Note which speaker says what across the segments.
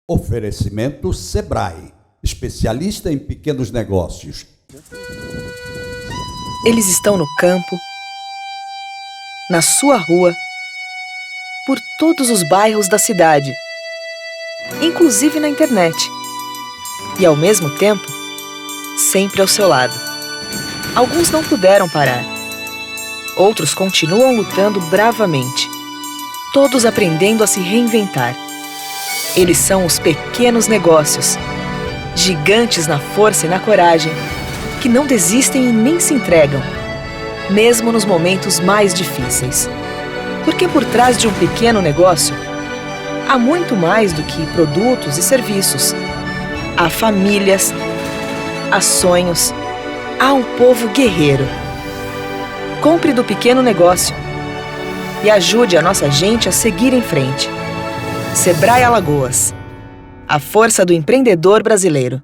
Speaker 1: Oferecimento Sebrae, especialista em pequenos negócios.
Speaker 2: Eles estão no campo, na sua rua, por todos os bairros da cidade, inclusive na internet. E ao mesmo tempo, sempre ao seu lado. Alguns não puderam parar. Outros continuam lutando bravamente. Todos aprendendo a se reinventar. Eles são os pequenos negócios, gigantes na força e na coragem, que não desistem e nem se entregam, mesmo nos momentos mais difíceis. Porque por trás de um pequeno negócio, há muito mais do que produtos e serviços. Há famílias, há sonhos, há um povo guerreiro. Compre do pequeno negócio e ajude a nossa gente a seguir em frente. Sebrae Alagoas, a força do empreendedor brasileiro.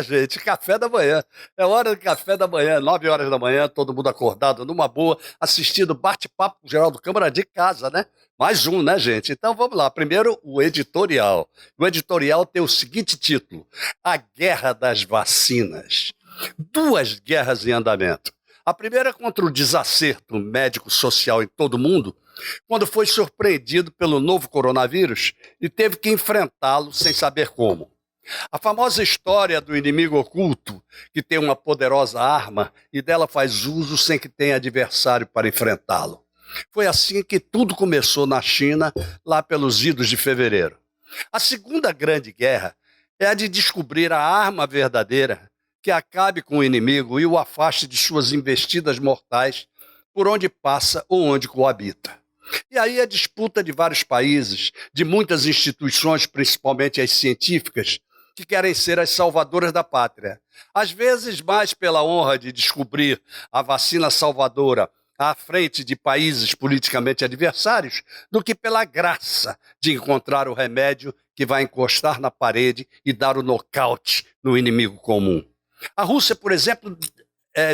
Speaker 3: Gente, café da manhã. É hora do café da manhã, 9 horas da manhã, todo mundo acordado, numa boa, assistindo bate-papo com o Geraldo Câmara de casa, né? Mais um, né, gente? Então vamos lá. Primeiro, o editorial. O editorial tem o seguinte título: A Guerra das Vacinas. 2 guerras em andamento. A primeira contra o desacerto médico-social em todo o mundo, quando foi surpreendido pelo novo coronavírus e teve que enfrentá-lo sem saber como. A famosa história do inimigo oculto, que tem uma poderosa arma e dela faz uso sem que tenha adversário para enfrentá-lo. Foi assim que tudo começou na China, lá pelos idos de fevereiro. A segunda grande guerra é a de descobrir a arma verdadeira que acabe com o inimigo e o afaste de suas investidas mortais por onde passa ou onde coabita. E aí a disputa de vários países, de muitas instituições, principalmente as científicas, que querem ser as salvadoras da pátria. Às vezes mais pela honra de descobrir a vacina salvadora à frente de países politicamente adversários, do que pela graça de encontrar o remédio que vai encostar na parede e dar o nocaute no inimigo comum. A Rússia, por exemplo,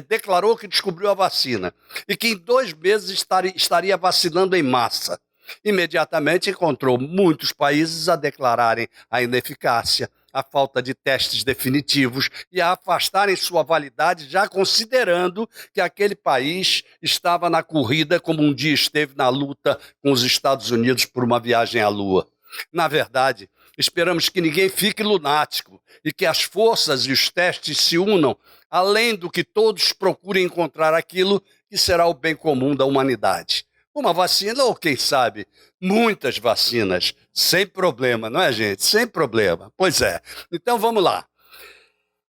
Speaker 3: declarou que descobriu a vacina e que em 2 meses estaria vacinando em massa. Imediatamente encontrou muitos países a declararem a ineficácia, a falta de testes definitivos e a afastarem sua validade, já considerando que aquele país estava na corrida como um dia esteve na luta com os Estados Unidos por uma viagem à Lua. Na verdade, esperamos que ninguém fique lunático e que as forças e os testes se unam, além do que todos procurem encontrar aquilo que será o bem comum da humanidade. Uma vacina ou, quem sabe, muitas vacinas, sem problema, não é, gente? Sem problema. Pois é. Então, vamos lá.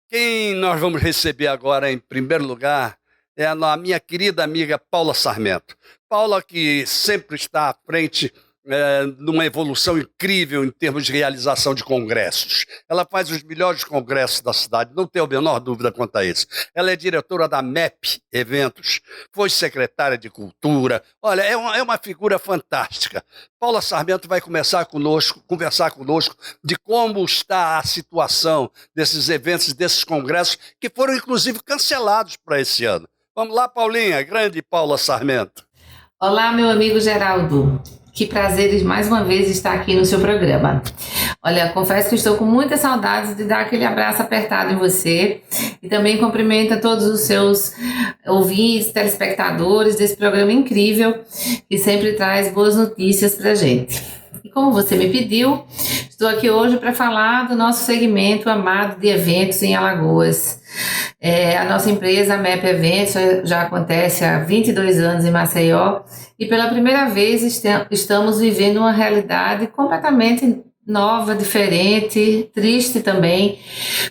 Speaker 3: Quem nós vamos receber agora, em primeiro lugar, é a minha querida amiga Paula Sarmento. Paula, que sempre está à frente numa evolução incrível em termos de realização de congressos. Ela faz os melhores congressos da cidade, não tenho a menor dúvida quanto a isso. Ela é diretora da MEP Eventos, foi secretária de Cultura. Olha, é uma figura fantástica. Paula Sarmento vai conversar conosco de como está a situação desses eventos, desses congressos, que foram inclusive cancelados para esse ano. Vamos lá, Paulinha, grande Paula Sarmento.
Speaker 4: Olá, meu amigo Geraldo. Que prazer mais uma vez estar aqui no seu programa. Olha, confesso que estou com muitas saudades de dar aquele abraço apertado em você e também cumprimento a todos os seus ouvintes, telespectadores desse programa incrível que sempre traz boas notícias pra gente. E como você me pediu, estou aqui hoje para falar do nosso segmento amado de eventos em Alagoas. A nossa empresa, a MEP Eventos, já acontece há 22 anos em Maceió e pela primeira vez estamos vivendo uma realidade completamente nova, diferente, triste também,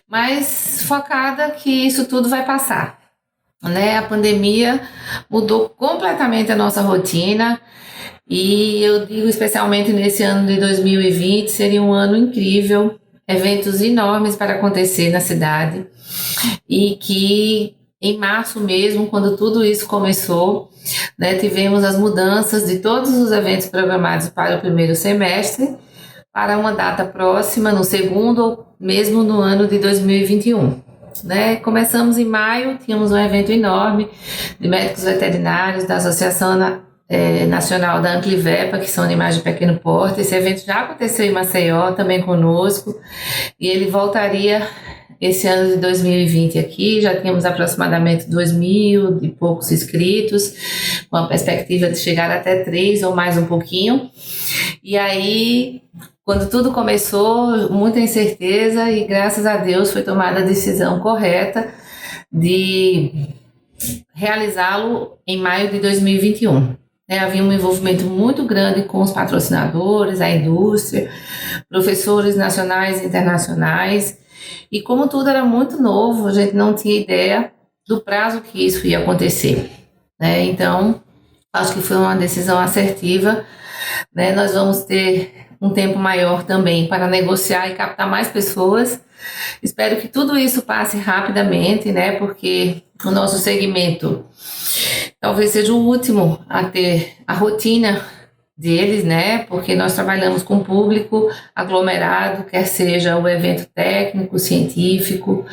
Speaker 4: mas focada que isso tudo vai passar, né? A pandemia mudou completamente a nossa rotina e eu digo especialmente nesse ano de 2020, seria um ano incrível, eventos enormes para acontecer na cidade e que em março mesmo, quando tudo isso começou, né, tivemos as mudanças de todos os eventos programados para o primeiro semestre para uma data próxima, no segundo ou mesmo no ano de 2021. Né? Começamos em maio, tínhamos um evento enorme de médicos veterinários da Associação nacional da Anclivepa, que são animais de pequeno porte. Esse evento já aconteceu em Maceió, também conosco, e ele voltaria esse ano de 2020 aqui. Já tínhamos aproximadamente 2.000 e poucos inscritos, com a perspectiva de chegar até 3 ou mais um pouquinho. E aí, quando tudo começou, muita incerteza, e graças a Deus foi tomada a decisão correta de realizá-lo em maio de 2021. Havia um envolvimento muito grande com os patrocinadores, a indústria, professores nacionais e internacionais, e como tudo era muito novo, a gente não tinha ideia do prazo que isso ia acontecer, né? Então, acho que foi uma decisão assertiva, né? Nós vamos ter um tempo maior também para negociar e captar mais pessoas. Espero que tudo isso passe rapidamente, né? Porque o nosso segmento talvez seja o último a ter a rotina deles, né? Porque nós trabalhamos com público aglomerado, quer seja o evento técnico, científico,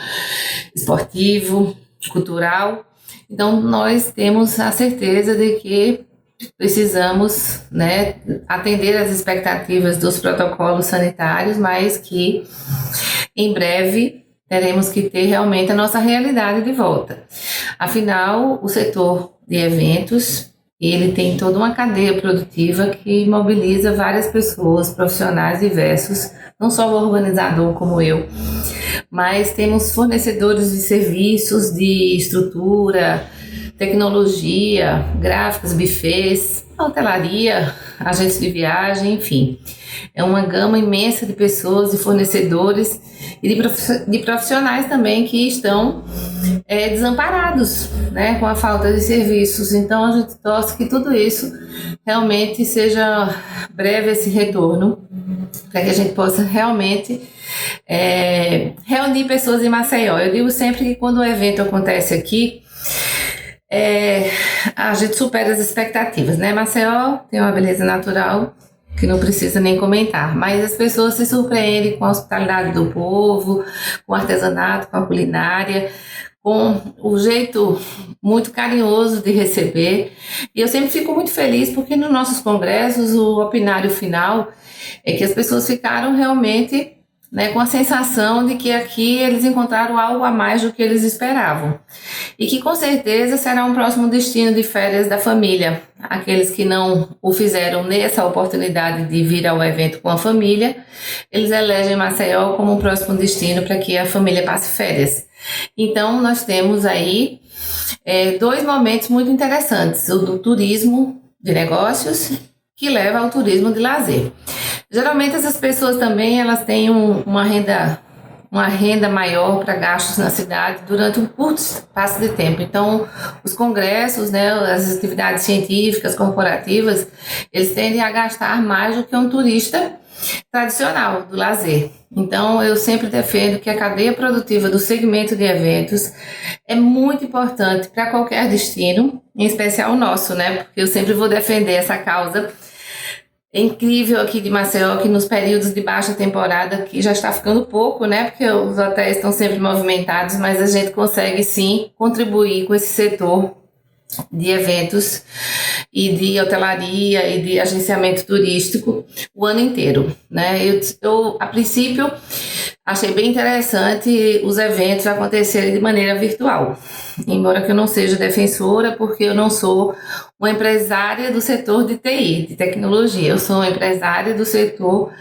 Speaker 4: esportivo, cultural. Então, nós temos a certeza de que precisamos, né, atender às expectativas dos protocolos sanitários, mas que em breve teremos que ter realmente a nossa realidade de volta. Afinal, o setor de eventos, ele tem toda uma cadeia produtiva que mobiliza várias pessoas, profissionais diversos, não só o organizador como eu, mas temos fornecedores de serviços, de estrutura, tecnologia, gráficos, bufês, hotelaria, agentes de viagem, enfim. É uma gama imensa de pessoas, de fornecedores e de profissionais também que estão desamparados, né, com a falta de serviços. Então, a gente torce que tudo isso realmente seja breve, esse retorno, para que a gente possa realmente reunir pessoas em Maceió. Eu digo sempre que quando o evento acontece aqui, a gente supera as expectativas, né? Maceió tem uma beleza natural que não precisa nem comentar, mas as pessoas se surpreendem com a hospitalidade do povo, com o artesanato, com a culinária, com o jeito muito carinhoso de receber. E eu sempre fico muito feliz porque nos nossos congressos o opinário final é que as pessoas ficaram realmente, né, com a sensação de que aqui eles encontraram algo a mais do que eles esperavam. E que com certeza será um próximo destino de férias da família. Aqueles que não o fizeram nessa oportunidade de vir ao evento com a família, eles elegem Maceió como um próximo destino para que a família passe férias. Então, nós temos aí 2 momentos muito interessantes. O do turismo de negócios, que leva ao turismo de lazer. Geralmente essas pessoas também elas têm uma renda maior para gastos na cidade durante um curto espaço de tempo. Então, os congressos, né, as atividades científicas, corporativas, eles tendem a gastar mais do que um turista tradicional do lazer. Então, eu sempre defendo que a cadeia produtiva do segmento de eventos é muito importante para qualquer destino, em especial o nosso, né? Porque eu sempre vou defender essa causa. É incrível aqui de Maceió que nos períodos de baixa temporada, que já está ficando pouco, né? Porque os hotéis estão sempre movimentados, mas a gente consegue sim contribuir com esse setor de eventos e de hotelaria e de agenciamento turístico o ano inteiro, né? Eu a princípio achei bem interessante os eventos acontecerem de maneira virtual, embora que eu não seja defensora, porque eu não sou uma empresária do setor de TI, de tecnologia, eu sou uma empresária do setor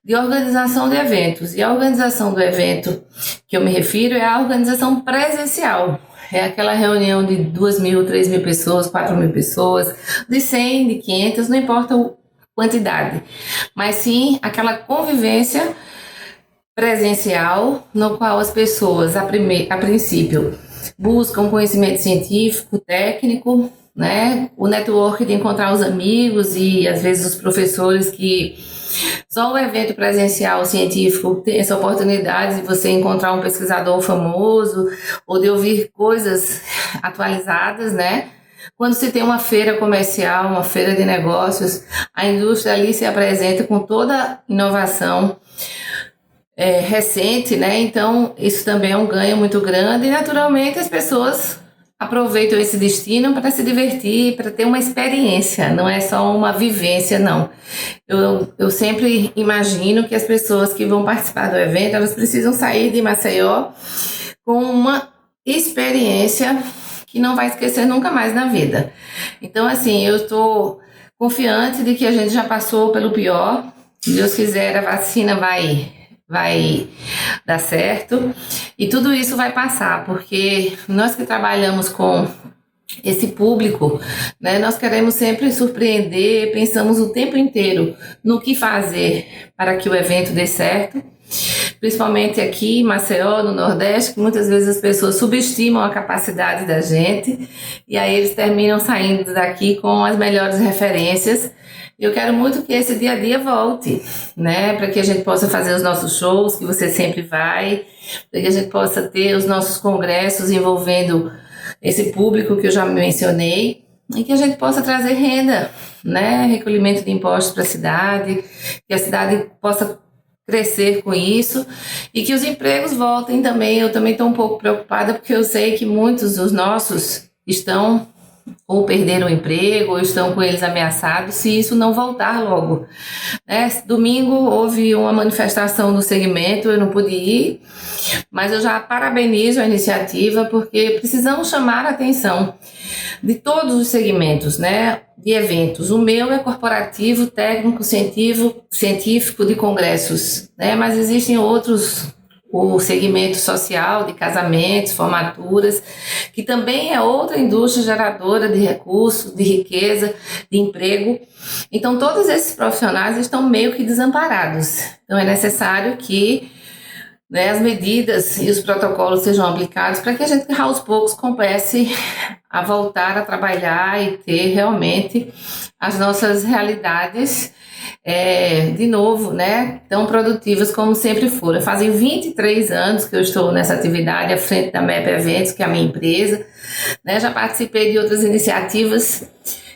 Speaker 4: de organização de eventos, e a organização do evento que eu me refiro é a organização presencial. É aquela reunião de 2.000, 3.000 pessoas, 4.000 pessoas, de 100, de 500, não importa a quantidade, mas sim aquela convivência presencial no qual as pessoas, a princípio, buscam conhecimento científico, técnico, né? O network de encontrar os amigos e às vezes os professores, que só o evento presencial científico tem essa oportunidade de você encontrar um pesquisador famoso ou de ouvir coisas atualizadas, né? Quando se tem uma feira comercial, uma feira de negócios, a indústria ali se apresenta com toda inovação recente, né? Então, isso também é um ganho muito grande e, naturalmente, as pessoas aproveitam esse destino para se divertir, para ter uma experiência, não é só uma vivência, não. Eu sempre imagino que as pessoas que vão participar do evento, elas precisam sair de Maceió com uma experiência que não vai esquecer nunca mais na vida. Então, assim, eu estou confiante de que a gente já passou pelo pior. Se Deus quiser, a vacina vai dar certo e tudo isso vai passar, porque nós que trabalhamos com esse público, né, nós queremos sempre surpreender, pensamos o tempo inteiro no que fazer para que o evento dê certo, principalmente aqui em Maceió, no Nordeste, que muitas vezes as pessoas subestimam a capacidade da gente e aí eles terminam saindo daqui com as melhores referências. Eu quero muito que esse dia a dia volte, né, para que a gente possa fazer os nossos shows, que você sempre vai, para que a gente possa ter os nossos congressos envolvendo esse público que eu já mencionei, e que a gente possa trazer renda, né, recolhimento de impostos para a cidade, que a cidade possa crescer com isso e que os empregos voltem também. Eu também estou um pouco preocupada porque eu sei que muitos dos nossos estão ou perderam o emprego ou estão com eles ameaçados se isso não voltar logo. Domingo houve uma manifestação do segmento, eu não pude ir, mas eu já parabenizo a iniciativa porque precisamos chamar a atenção de todos os segmentos, né, de eventos. O meu é corporativo, técnico, científico de congressos, né, mas existem outros, o segmento social de casamentos, formaturas, que também é outra indústria geradora de recursos, de riqueza, de emprego. Então, todos esses profissionais estão meio que desamparados. Então, é necessário que, né, as medidas e os protocolos sejam aplicados para que a gente, aos poucos, comece a voltar a trabalhar e ter realmente as nossas realidades de novo, né, tão produtivas como sempre foram. Fazem 23 anos que eu estou nessa atividade à frente da MEP Eventos, que é a minha empresa, né, já participei de outras iniciativas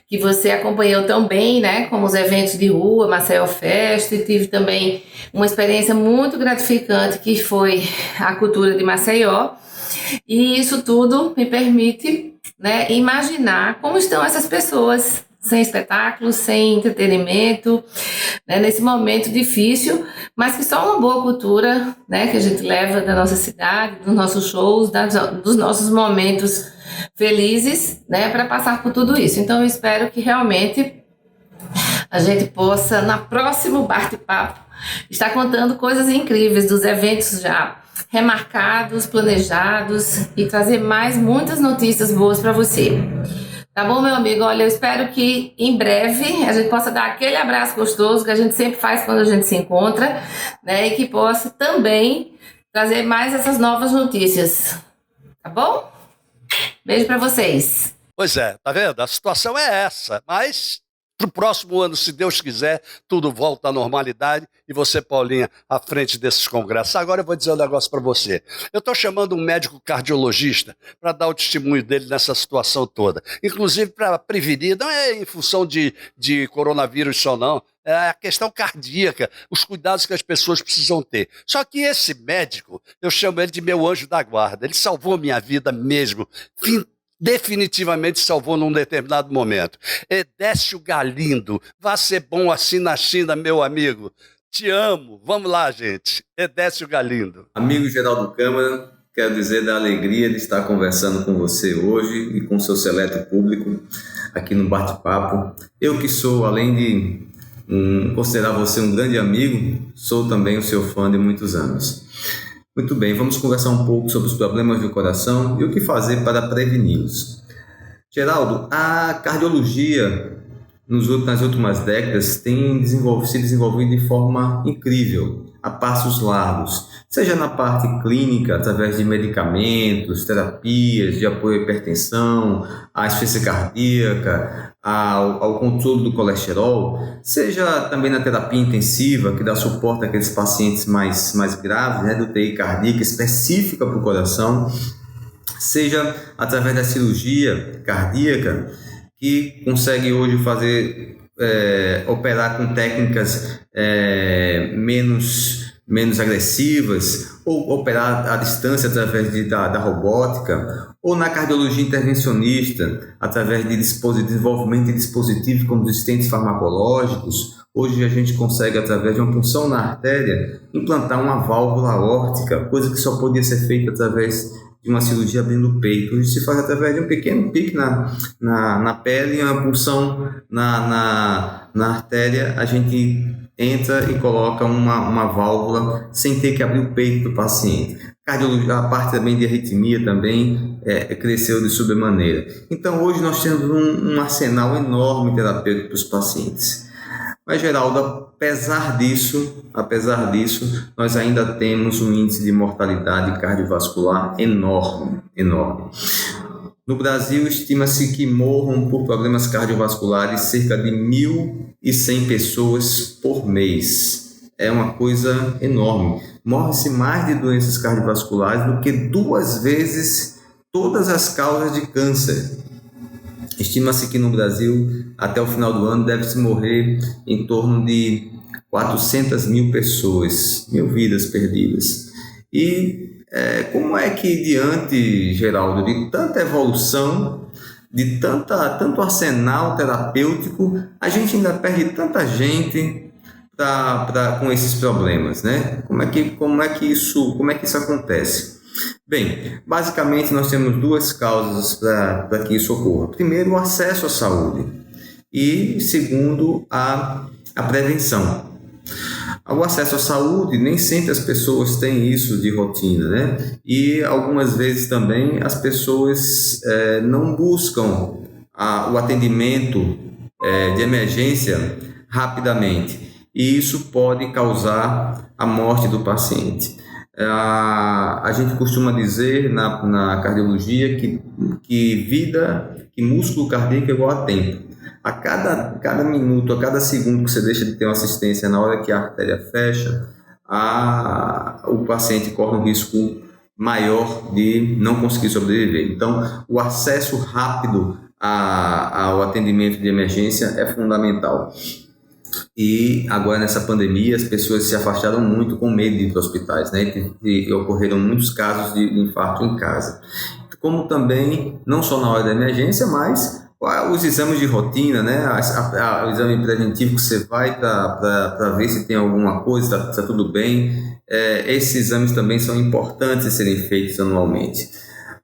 Speaker 4: que você acompanhou tão bem, né, como os eventos de rua, Maceió Fest, e tive também uma experiência muito gratificante que foi a cultura de Maceió, e isso tudo me permite, né, imaginar como estão essas pessoas sem espetáculos, sem entretenimento, né, nesse momento difícil, mas que só uma boa cultura, né, que a gente leva da nossa cidade, dos nossos shows, dos nossos momentos felizes, né, para passar por tudo isso. Então eu espero que realmente a gente possa, na próximo bate-papo, estar contando coisas incríveis dos eventos já remarcados, planejados e trazer muitas notícias boas para você. Tá bom, meu amigo? Olha, eu espero que em breve a gente possa dar aquele abraço gostoso que a gente sempre faz quando a gente se encontra, né? E que possa também trazer mais essas novas notícias. Tá bom? Beijo para vocês.
Speaker 3: Pois é, tá vendo? A situação é essa, mas pro próximo ano, se Deus quiser, tudo volta à normalidade e você, Paulinha, à frente desses congressos. Agora eu vou dizer um negócio para você. Eu estou chamando um médico cardiologista para dar o testemunho dele nessa situação toda. Inclusive para prevenir, não é em função de coronavírus só não, é a questão cardíaca, os cuidados que as pessoas precisam ter. Só que esse médico, eu chamo ele de meu anjo da guarda, ele salvou minha vida mesmo, definitivamente salvou num determinado momento. Edécio Galindo, vai ser bom assim na China, meu amigo. Te amo. Vamos lá, gente. Edécio Galindo.
Speaker 5: Amigo Geraldo Câmara, quero dizer da alegria de estar conversando com você hoje e com seu seleto público aqui no Bate-Papo. Eu que sou, além de considerar você um grande amigo, sou também o seu fã de muitos anos. Muito bem, vamos conversar um pouco sobre os problemas do coração e o que fazer para preveni-los. Geraldo, a cardiologia nas últimas décadas tem se desenvolvido de forma incrível, a passos largos, seja na parte clínica, através de medicamentos, terapias de apoio à hipertensão, à insuficiência cardíaca, ao controle do colesterol, seja também na terapia intensiva, que dá suporte àqueles pacientes mais graves, né, do UTI cardíaca específica para o coração, seja através da cirurgia cardíaca, que consegue hoje operar com técnicas menos menos agressivas, ou operar à distância através da robótica, ou na cardiologia intervencionista, através de desenvolvimento de dispositivos como os estentes farmacológicos. Hoje a gente consegue, através de uma punção na artéria, implantar uma válvula aórtica, coisa que só podia ser feita através de uma cirurgia abrindo o peito. Hoje se faz através de um pequeno pique na pele, uma punção na artéria, a gente entra e coloca uma válvula sem ter que abrir o peito do paciente. A parte também de arritmia também cresceu de sobremaneira. Então hoje nós temos um arsenal enorme terapêutico para os pacientes. Mas, Geraldo, apesar disso, nós ainda temos um índice de mortalidade cardiovascular enorme. No Brasil, estima-se que morram por problemas cardiovasculares cerca de 1.100 pessoas por mês. É uma coisa enorme. Morre-se mais de doenças cardiovasculares do que 2 vezes todas as causas de câncer. Estima-se que no Brasil, até o final do ano, deve-se morrer em torno de 400 mil pessoas, 1.000 vidas perdidas. E como é que, diante, Geraldo, de tanta evolução, de tanto arsenal terapêutico, a gente ainda perde tanta gente com esses problemas, né? Como é que isso acontece? Bem, basicamente nós temos 2 causas para que isso ocorra. Primeiro, o acesso à saúde e, segundo, a prevenção. O acesso à saúde, nem sempre as pessoas têm isso de rotina, né? E algumas vezes também as pessoas não buscam o atendimento de emergência rapidamente, e isso pode causar a morte do paciente. A gente costuma dizer na cardiologia que músculo cardíaco é igual a tempo. A cada minuto, a cada segundo que você deixa de ter uma assistência, na hora que a artéria fecha, o paciente corre um risco maior de não conseguir sobreviver. Então, o acesso rápido ao atendimento de emergência é fundamental. E agora, nessa pandemia, as pessoas se afastaram muito com medo de ir para hospitais, né? E ocorreram muitos casos de infarto em casa. Como também, não só na hora da emergência, mas os exames de rotina, né? O exame preventivo que você vai para ver se tem alguma coisa, está tudo bem. Esses exames também são importantes de serem feitos anualmente.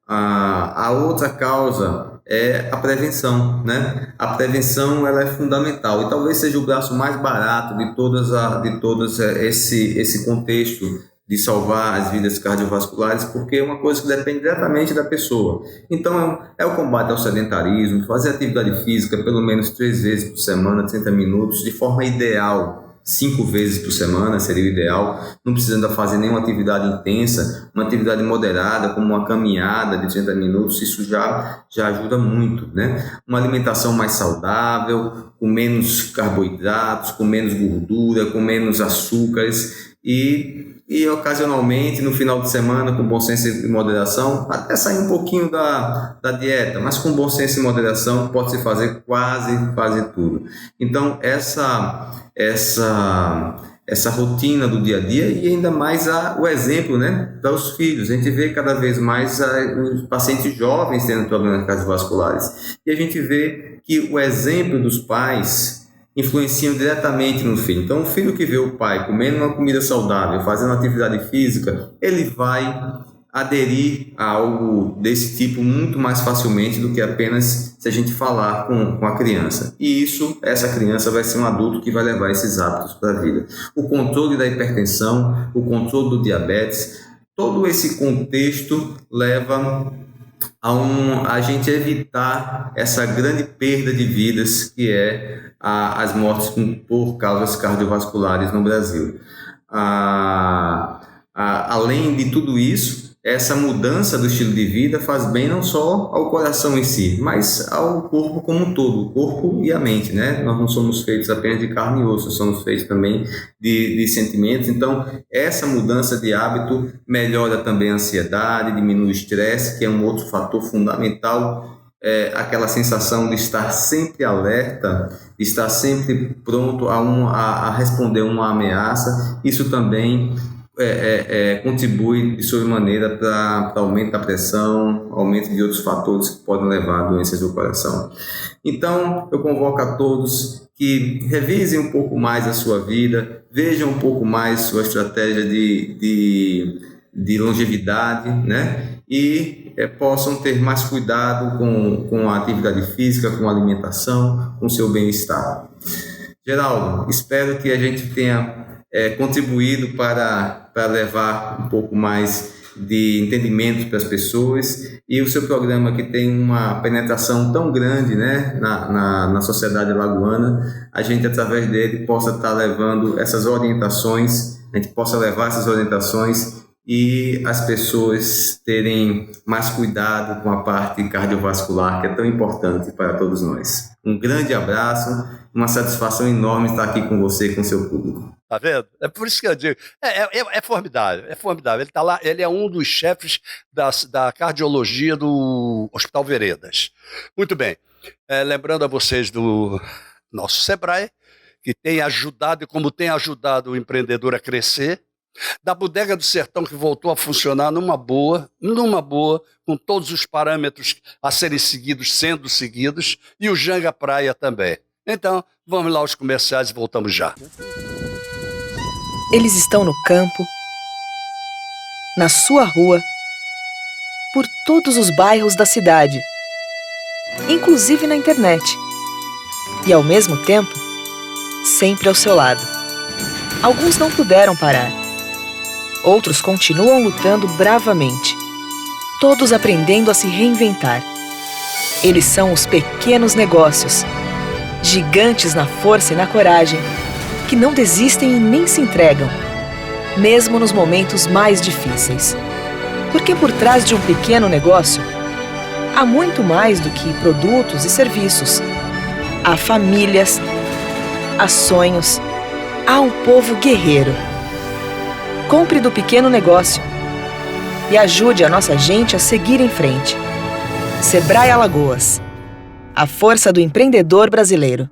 Speaker 5: A outra causa é a prevenção, né? A prevenção, ela é fundamental e talvez seja o braço mais barato de todos esse contexto de salvar as vidas cardiovasculares, porque é uma coisa que depende diretamente da pessoa. Então, é o combate ao sedentarismo, fazer atividade física pelo menos 3 vezes por semana, 30 minutos, de forma ideal. 5 vezes por semana seria o ideal, não precisando fazer nenhuma atividade intensa, uma atividade moderada, como uma caminhada de 30 minutos, isso já ajuda muito, né? Uma alimentação mais saudável, com menos carboidratos, com menos gordura, com menos açúcares e ocasionalmente, no final de semana, com bom senso e moderação, até sair um pouquinho da dieta, mas com bom senso e moderação pode-se fazer quase tudo. Então, essa rotina do dia a dia e ainda mais o exemplo, né, para os filhos. A gente vê cada vez mais os pacientes jovens tendo problemas cardiovasculares e a gente vê que o exemplo dos pais influenciam diretamente no filho. Então, o filho que vê o pai comendo uma comida saudável, fazendo atividade física, ele vai aderir a algo desse tipo muito mais facilmente do que apenas se a gente falar com a criança. E essa criança vai ser um adulto que vai levar esses hábitos para a vida. O controle da hipertensão, o controle do diabetes, todo esse contexto leva a gente evitar essa grande perda de vidas que é as mortes por causas cardiovasculares no Brasil. Além de tudo isso, essa mudança do estilo de vida faz bem não só ao coração em si, mas ao corpo como um todo, o corpo e a mente, né? Nós não somos feitos apenas de carne e osso, somos feitos também de sentimentos. Então, essa mudança de hábito melhora também a ansiedade, diminui o estresse, que é um outro fator fundamental aquela sensação de estar sempre alerta, de estar sempre pronto a responder uma ameaça. Isso também contribui de sobremaneira para aumento da pressão, aumento de outros fatores que podem levar a doenças do coração. Então, eu convoco a todos que revisem um pouco mais a sua vida, vejam um pouco mais sua estratégia de longevidade, né? E possam ter mais cuidado com a atividade física, com a alimentação, com o seu bem-estar. Geraldo, espero que a gente tenha contribuído para levar um pouco mais de entendimento para as pessoas, e o seu programa, que tem uma penetração tão grande, né, na sociedade alagoana, a gente, através dele, possa estar levando essas orientações, a gente possa levar essas orientações e as pessoas terem mais cuidado com a parte cardiovascular, que é tão importante para todos nós. Um grande abraço, uma satisfação enorme estar aqui com você e com o seu público.
Speaker 3: Tá vendo? É por isso que eu digo. É formidável, é formidável. Ele tá lá, ele é um dos chefes da cardiologia do Hospital Veredas. Muito bem. Lembrando a vocês do nosso Sebrae, que tem ajudado, e como tem ajudado o empreendedor a crescer, da Bodega do Sertão, que voltou a funcionar numa boa, com todos os parâmetros a serem seguidos, sendo seguidos, e o Janga Praia também. Então, vamos lá aos comerciais e voltamos já.
Speaker 2: Eles estão no campo, na sua rua, por todos os bairros da cidade, inclusive na internet. E, ao mesmo tempo, sempre ao seu lado. Alguns não puderam parar. Outros continuam lutando bravamente, todos aprendendo a se reinventar. Eles são os pequenos negócios, gigantes na força e na coragem, que não desistem e nem se entregam, mesmo nos momentos mais difíceis. Porque por trás de um pequeno negócio, há muito mais do que produtos e serviços. Há famílias, há sonhos, há um povo guerreiro. Compre do pequeno negócio e ajude a nossa gente a seguir em frente. Sebrae Alagoas, a força do empreendedor brasileiro.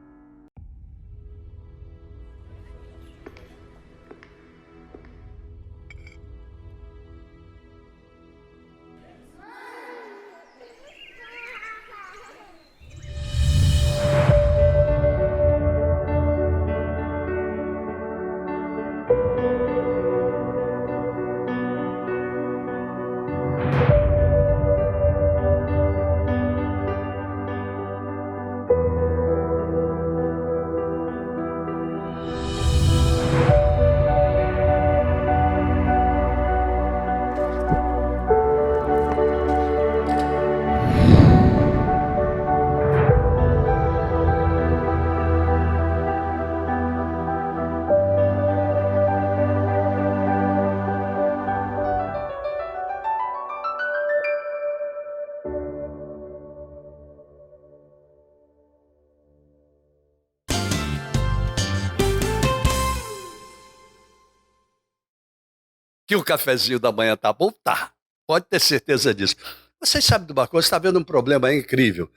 Speaker 3: Que o cafezinho da manhã tá bom? Tá. Pode ter certeza disso. Vocês sabem de uma coisa, está vendo um problema aí incrível.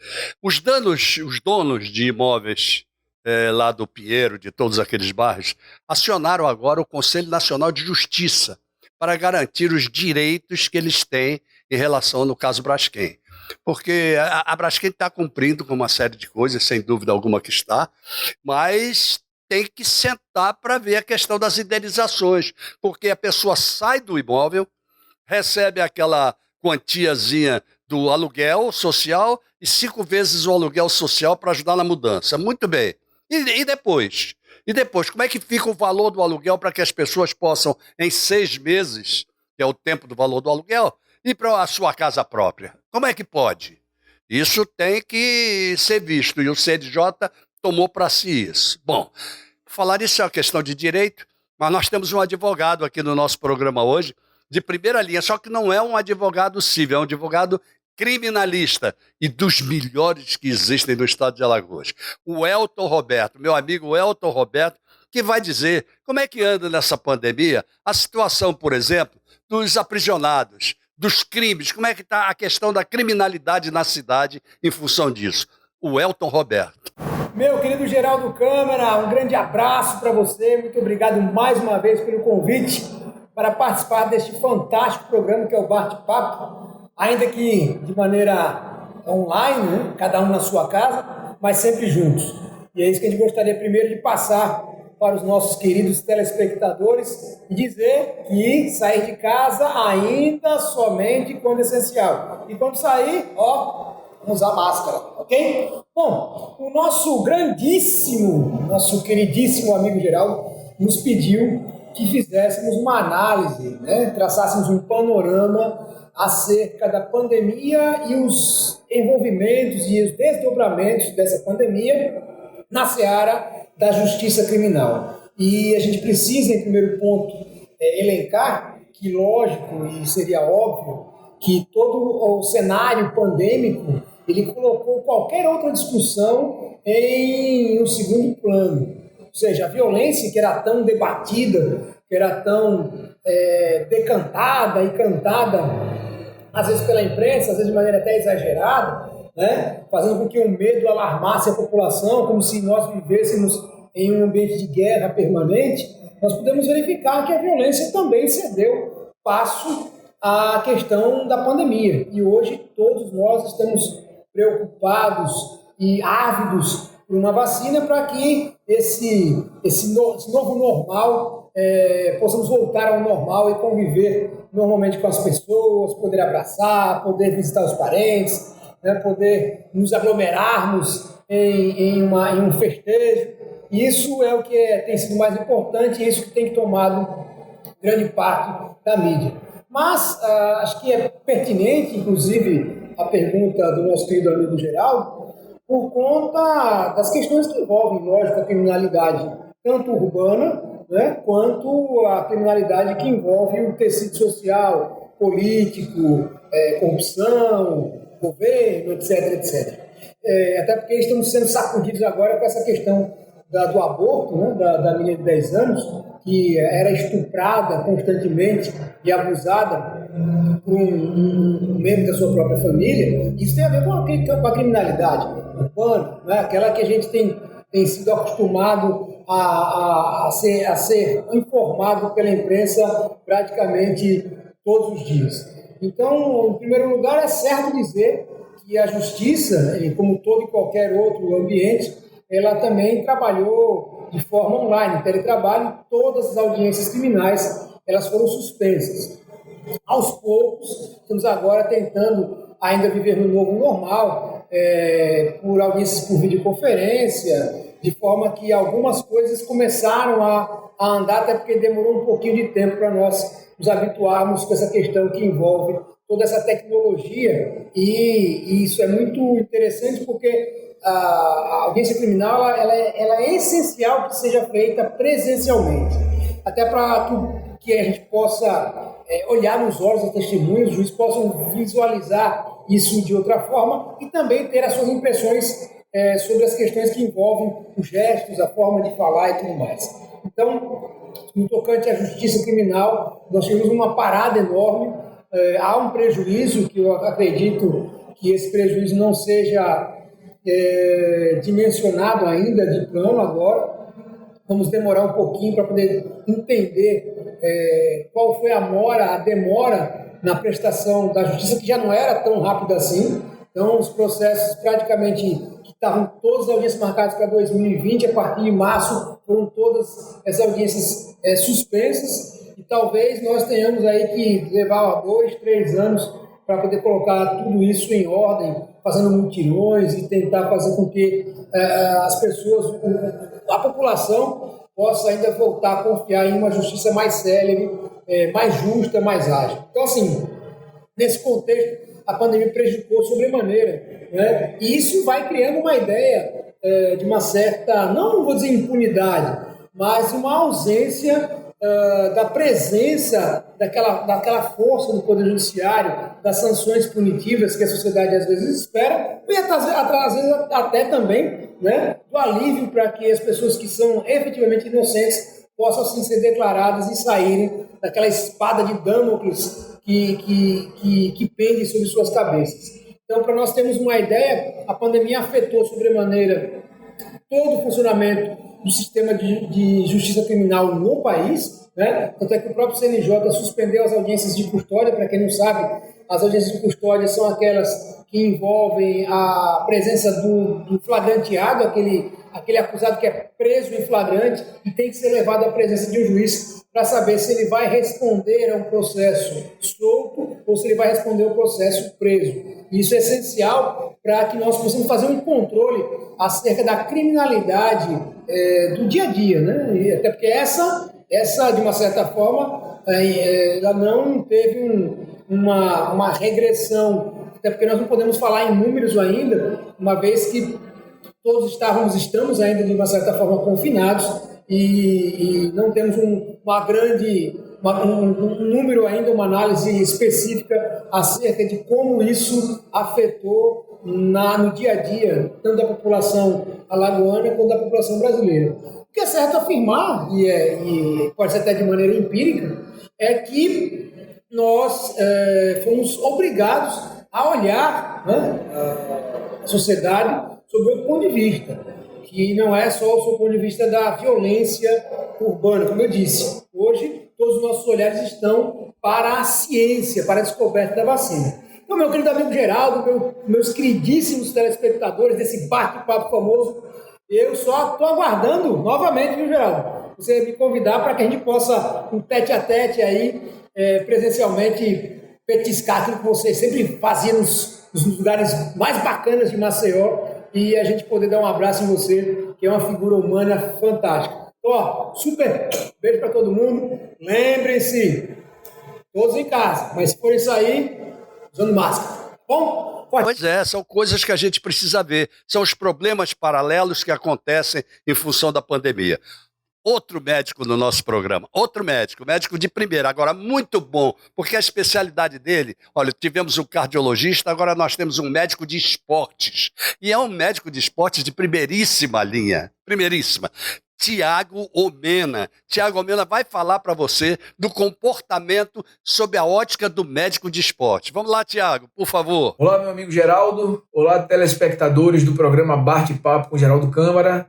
Speaker 3: Os donos de imóveis lá do Pinheiro, de todos aqueles bairros, acionaram agora o Conselho Nacional de Justiça para garantir os direitos que eles têm em relação, no caso, Braskem. Porque a Braskem está cumprindo com uma série de coisas, sem dúvida alguma que está, mas tem que sentar para ver a questão das indenizações, porque a pessoa sai do imóvel, recebe aquela quantiazinha do aluguel social e 5 vezes o aluguel social para ajudar na mudança. Muito bem. E depois? E depois, como é que fica o valor do aluguel para que as pessoas possam, em 6 meses, que é o tempo do valor do aluguel, ir para a sua casa própria? Como é que pode? Isso tem que ser visto, e o CNJ tomou para si isso. Bom, falar isso é uma questão de direito, mas nós temos um advogado aqui no nosso programa hoje, de primeira linha, só que não é um advogado civil, é um advogado criminalista e dos melhores que existem no estado de Alagoas. O Elton Roberto, meu amigo Elton Roberto, que vai dizer como é que anda nessa pandemia a situação, por exemplo, dos aprisionados, dos crimes? Como é que está a questão da criminalidade na cidade em função disso? O Elton Roberto.
Speaker 6: Meu querido Geraldo Câmara, um grande abraço para você. Muito obrigado mais uma vez pelo convite para participar deste fantástico programa que é o Bate-Papo, ainda que de maneira online, né? Cada um na sua casa, mas sempre juntos. E é isso que a gente gostaria primeiro de passar para os nossos queridos telespectadores e dizer que sair de casa ainda somente quando essencial. E quando sair, vamos usar máscara, ok? Bom, o nosso queridíssimo amigo Geraldo nos pediu que fizéssemos uma análise, né? Traçássemos um panorama acerca da pandemia e os envolvimentos e os desdobramentos dessa pandemia na seara da justiça criminal. E a gente precisa, em primeiro ponto, elencar que, lógico, e seria óbvio, que todo o cenário pandêmico ele colocou qualquer outra discussão em um segundo plano. Ou seja, a violência que era tão debatida, que era tão decantada e cantada, às vezes pela imprensa, às vezes de maneira até exagerada, né? Fazendo com que o medo alarmasse a população, como se nós vivêssemos em um ambiente de guerra permanente, nós podemos verificar que a violência também cedeu passo à questão da pandemia. E hoje todos nós estamos preocupados e ávidos por uma vacina para que esse novo normal, possamos voltar ao normal e conviver normalmente com as pessoas, poder abraçar, poder visitar os parentes, né, poder nos aglomerarmos em um festejo. Isso é o que tem sido mais importante e isso que tem tomado grande parte da mídia. Mas acho que é pertinente, inclusive, a pergunta do nosso querido amigo Geraldo, por conta das questões que envolvem, lógico, a criminalidade tanto urbana, né, quanto a criminalidade que envolve o tecido social, político, corrupção, governo, etc, etc. Até porque estamos sendo sacudidos agora com essa questão do aborto, né, da menina de 10 anos, que era estuprada constantemente e abusada por um membro da sua própria família. Isso tem a ver com a criminalidade urbana, né, aquela que a gente tem sido acostumado a ser informado pela imprensa praticamente todos os dias. Então, em primeiro lugar, é certo dizer que a justiça, como todo e qualquer outro ambiente, ela também trabalhou de forma online, teletrabalho. Todas as audiências criminais elas foram suspensas. Aos poucos, estamos agora tentando ainda viver no novo normal, por audiências por videoconferência, de forma que algumas coisas começaram a andar, até porque demorou um pouquinho de tempo para nós nos habituarmos com essa questão que envolve toda essa tecnologia, e isso é muito interessante porque a audiência criminal ela é essencial que seja feita presencialmente, até para que a gente possa olhar nos olhos dos testemunhos, os juízes possam visualizar isso de outra forma e também ter as suas impressões sobre as questões que envolvem os gestos, a forma de falar e tudo mais. Então, no tocante à justiça criminal, nós tivemos uma parada enorme. Há um prejuízo que eu acredito que esse prejuízo não seja dimensionado ainda de plano agora. Vamos demorar um pouquinho para poder entender qual foi a demora na prestação da justiça, que já não era tão rápida assim. Então, os processos praticamente que estavam todas as audiências marcadas para 2020, a partir de março, foram todas essas audiências suspensas. E talvez nós tenhamos aí que levar 2, 3 anos para poder colocar tudo isso em ordem, fazendo mutirões e tentar fazer com que as pessoas, a população, possa ainda voltar a confiar em uma justiça mais célere, mais justa, mais ágil. Então, assim, nesse contexto, a pandemia prejudicou sobremaneira, né? E isso vai criando uma ideia de uma certa, não vou dizer impunidade, mas uma ausência da presença daquela força do Poder Judiciário, das sanções punitivas que a sociedade às vezes espera, e às vezes até também, né, do alívio para que as pessoas que são efetivamente inocentes possam assim, ser declaradas e saírem daquela espada de Damocles que pendem sobre suas cabeças. Então, para nós termos uma ideia, a pandemia afetou sobremaneira todo o funcionamento do sistema de justiça criminal no país, né? Tanto é que o próprio CNJ suspendeu as audiências de custódia. Para quem não sabe, as audiências de custódia são aquelas que envolvem a presença do flagranteado, aquele acusado que é preso em flagrante e tem que ser levado à presença de um juiz para saber se ele vai responder a um processo solto ou se ele vai responder ao processo preso. Isso é essencial para que nós possamos fazer um controle acerca da criminalidade do dia a dia, né? E até porque essa, de uma certa forma, ela não teve uma regressão, até porque nós não podemos falar em números ainda, uma vez que todos estamos ainda, de uma certa forma, confinados e não temos um número ainda, uma análise específica acerca de como isso afetou no dia a dia, tanto da população alagoana quanto da população brasileira. O que é certo afirmar, e pode ser até de maneira empírica, é que nós fomos obrigados a olhar, né, a sociedade sob outro ponto de vista, que não é só sob o ponto de vista da violência urbana, como eu disse. Hoje, todos os nossos olhares estão para a ciência, para a descoberta da vacina. Então, meu querido amigo Geraldo, meus queridíssimos telespectadores desse bate-papo famoso, eu só estou aguardando novamente, viu, Geraldo? Você me convidar para que a gente possa, um tete-a-tete aí, presencialmente, petiscar aquilo que você sempre fazia nos lugares mais bacanas de Maceió, e a gente poder dar um abraço em você, que é uma figura humana fantástica. Então, ó, super beijo para todo mundo. Lembrem-se, todos em casa, mas se forem sair, usando máscara. Bom?
Speaker 3: Pois é, são coisas que a gente precisa ver. São os problemas paralelos que acontecem em função da pandemia. Outro médico no nosso programa, médico de primeira, agora muito bom, porque a especialidade dele, olha, tivemos um cardiologista, agora nós temos um médico de esportes, e é um médico de esportes de primeiríssima linha, Tiago Omena. Tiago Omena vai falar para você do comportamento sob a ótica do médico de esporte. Vamos lá, Tiago, por favor.
Speaker 7: Olá, meu amigo Geraldo, olá, telespectadores do programa Bate-Papo com Geraldo Câmara.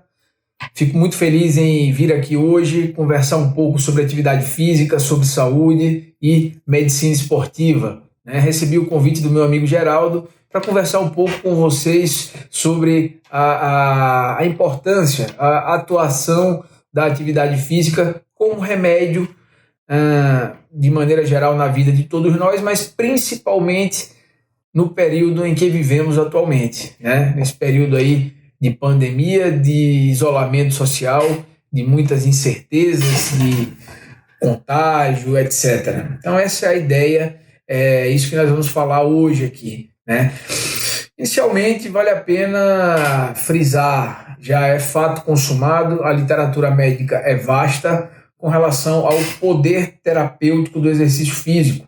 Speaker 7: Fico muito feliz em vir aqui hoje conversar um pouco sobre atividade física, sobre saúde e medicina esportiva. Recebi o convite do meu amigo Geraldo para conversar um pouco com vocês sobre a importância, a atuação da atividade física como remédio, de maneira geral, na vida de todos nós, mas principalmente no período em que vivemos atualmente, nesse período aí de pandemia, de isolamento social, de muitas incertezas, de contágio, etc. Então essa é a ideia, é isso que nós vamos falar hoje aqui, Inicialmente, vale a pena frisar, já é fato consumado, a literatura médica é vasta com relação ao poder terapêutico do exercício físico,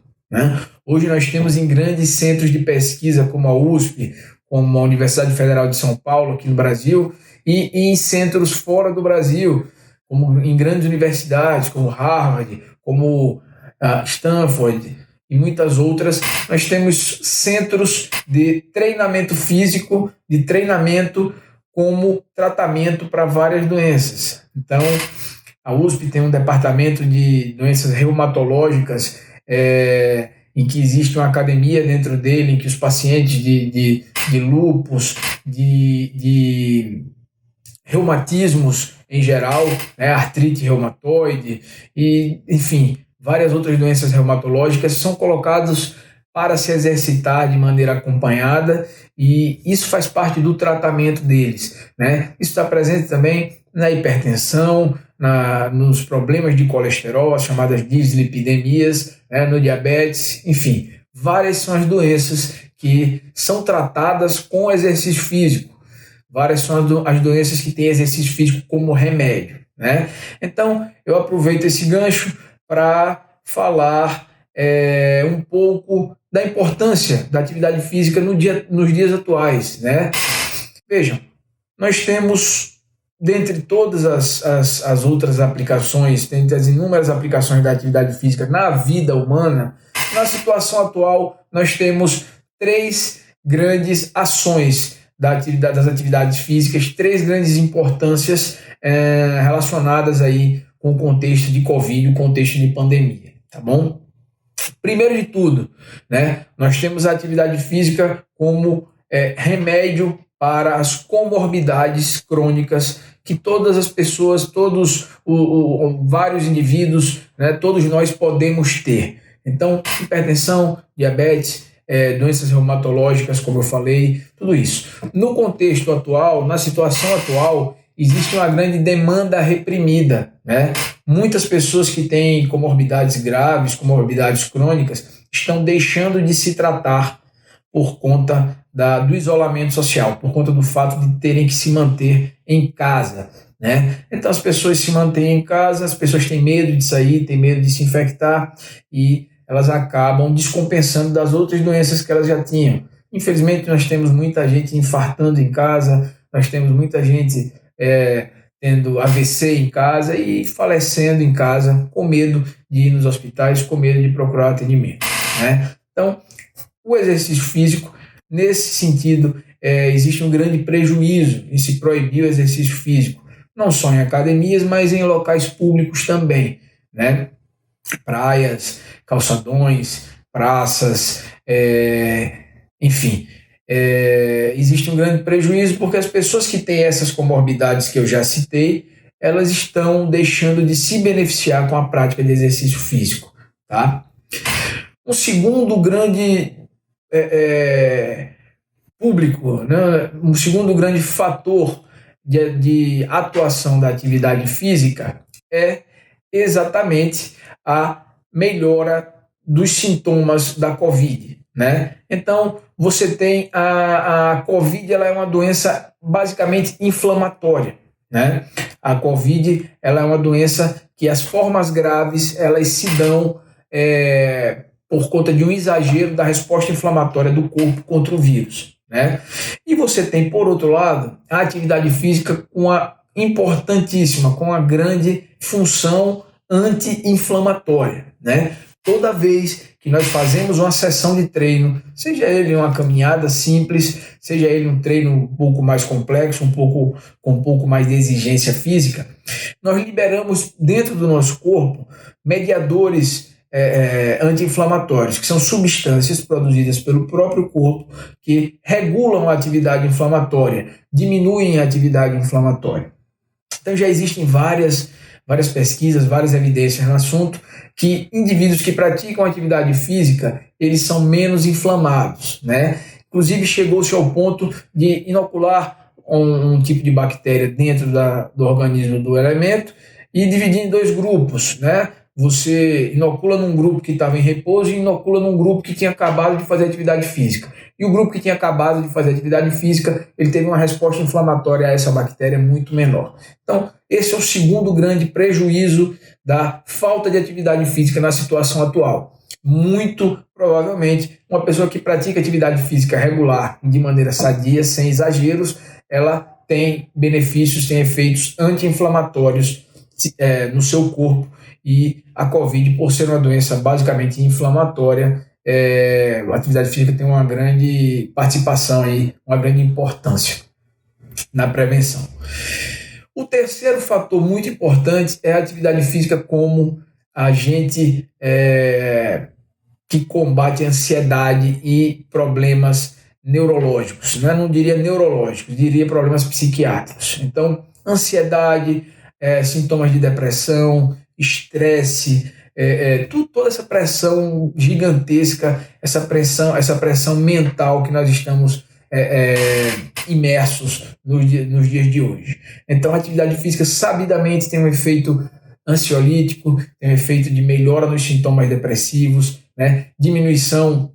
Speaker 7: Hoje nós temos em grandes centros de pesquisa como a USP, como a Universidade Federal de São Paulo, aqui no Brasil, e em centros fora do Brasil, como em grandes universidades, como Harvard, como Stanford e muitas outras, nós temos centros de treinamento físico, de treinamento como tratamento para várias doenças. Então, a USP tem um departamento de doenças reumatológicas, em que existe uma academia dentro dele, em que os pacientes de lúpus, de reumatismos em geral, artrite reumatoide e, enfim, várias outras doenças reumatológicas são colocados para se exercitar de maneira acompanhada, e isso faz parte do tratamento deles, Isso está presente também na hipertensão, nos problemas de colesterol, as chamadas dislipidemias, no diabetes, enfim, várias são as doenças que são tratadas com exercício físico, várias são as doenças que têm exercício físico como remédio, Então, eu aproveito esse gancho para falar um pouco da importância da atividade física nos dias atuais, Vejam, nós temos, dentre todas as outras aplicações, dentre as inúmeras aplicações da atividade física na vida humana, na situação atual, nós temos 3 grandes ações das atividades físicas, 3 grandes importâncias relacionadas aí com o contexto de Covid, o contexto de pandemia, tá bom? Primeiro de tudo, né, nós temos a atividade física como remédio para as comorbidades crônicas que todas as pessoas, vários indivíduos, né, todos nós podemos ter. Então, hipertensão, diabetes, doenças reumatológicas, como eu falei, tudo isso. No contexto atual, na situação atual, existe uma grande demanda reprimida, né? Muitas pessoas que têm comorbidades graves, comorbidades crônicas, estão deixando de se tratar por conta do isolamento social, por conta do fato de terem que se manter em casa, né? Então as pessoas se mantêm em casa, as pessoas têm medo de sair, têm medo de se infectar e elas acabam descompensando das outras doenças que elas já tinham. Infelizmente nós temos muita gente infartando em casa, nós temos muita gente tendo AVC em casa e falecendo em casa com medo de ir nos hospitais, com medo de procurar atendimento, né? Então, o exercício físico, nesse sentido, existe um grande prejuízo em se proibir o exercício físico, não só em academias, mas em locais públicos também, né? Praias, calçadões, praças, enfim. Existe um grande prejuízo porque as pessoas que têm essas comorbidades que eu já citei, elas estão deixando de se beneficiar com a prática de exercício físico, tá? Um segundo grande público, né? Um segundo grande fator de atuação da atividade física é exatamente a melhora dos sintomas da Covid, né? Então, você tem a Covid, ela é uma doença basicamente inflamatória, né? A Covid, ela é uma doença que as formas graves, elas se dão por conta de um exagero da resposta inflamatória do corpo contra o vírus, né? E você tem, por outro lado, a atividade física com a importantíssima, com a grande função anti-inflamatória, né? Toda vez que nós fazemos uma sessão de treino, seja ele uma caminhada simples, seja ele um treino um pouco mais complexo, com um pouco mais de exigência física, nós liberamos dentro do nosso corpo mediadores anti-inflamatórios, que são substâncias produzidas pelo próprio corpo que regulam a atividade inflamatória, diminuem a atividade inflamatória. Então já existem várias pesquisas, várias evidências no assunto, que indivíduos que praticam atividade física, eles são menos inflamados, né? Inclusive chegou-se ao ponto de inocular um tipo de bactéria dentro do organismo do elemento e dividir em 2 grupos, né? Você inocula num grupo que estava em repouso e inocula num grupo que tinha acabado de fazer atividade física. E o grupo que tinha acabado de fazer atividade física, ele teve uma resposta inflamatória a essa bactéria muito menor. Então, esse é o segundo grande prejuízo da falta de atividade física na situação atual. Muito provavelmente, uma pessoa que pratica atividade física regular, de maneira sadia, sem exageros, ela tem benefícios, tem efeitos anti-inflamatórios no seu corpo. E a Covid, por ser uma doença basicamente inflamatória, a atividade física tem uma grande participação aí, uma grande importância na prevenção. O terceiro fator muito importante é a atividade física como agente que combate a ansiedade e problemas neurológicos, né? Não diria neurológicos, diria problemas psiquiátricos. Então, ansiedade, sintomas de depressão, estresse, toda essa pressão gigantesca, essa pressão mental que nós estamos imersos nos dias de hoje. Então, a atividade física sabidamente tem um efeito ansiolítico, tem um efeito de melhora nos sintomas depressivos, né? Diminuição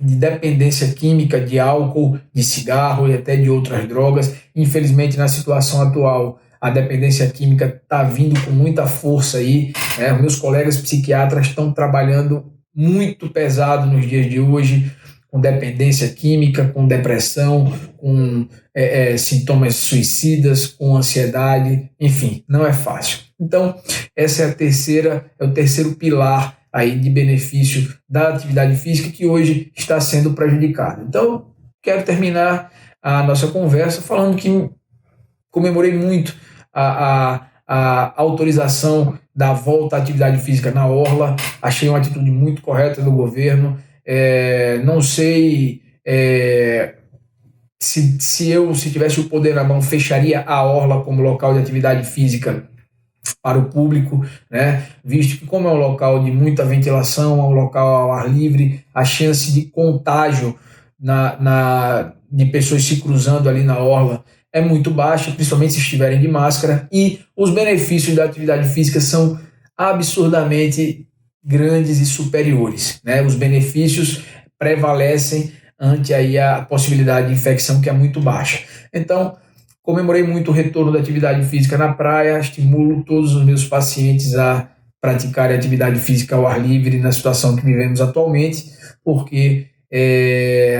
Speaker 7: de dependência química de álcool, de cigarro e até de outras drogas. Infelizmente, na situação atual, a dependência química está vindo com muita força aí, né? Meus colegas psiquiatras estão trabalhando muito pesado nos dias de hoje, com dependência química, com depressão, com sintomas suicidas, com ansiedade, enfim, não é fácil. Então, essa é o terceiro pilar aí de benefício da atividade física que hoje está sendo prejudicada. Então, quero terminar a nossa conversa falando que comemorei muito a autorização da volta à atividade física na orla, achei uma atitude muito correta do governo. Não sei se tivesse o poder na mão, fecharia a orla como local de atividade física para o público, né? Visto que como é um local de muita ventilação, é um local ao ar livre, a chance de contágio de pessoas se cruzando ali na orla é muito baixa, principalmente se estiverem de máscara, e os benefícios da atividade física são absurdamente grandes e superiores, né? Os benefícios prevalecem ante aí a possibilidade de infecção, que é muito baixa. Então, comemorei muito o retorno da atividade física na praia, estimulo todos os meus pacientes a praticarem atividade física ao ar livre na situação que vivemos atualmente, porque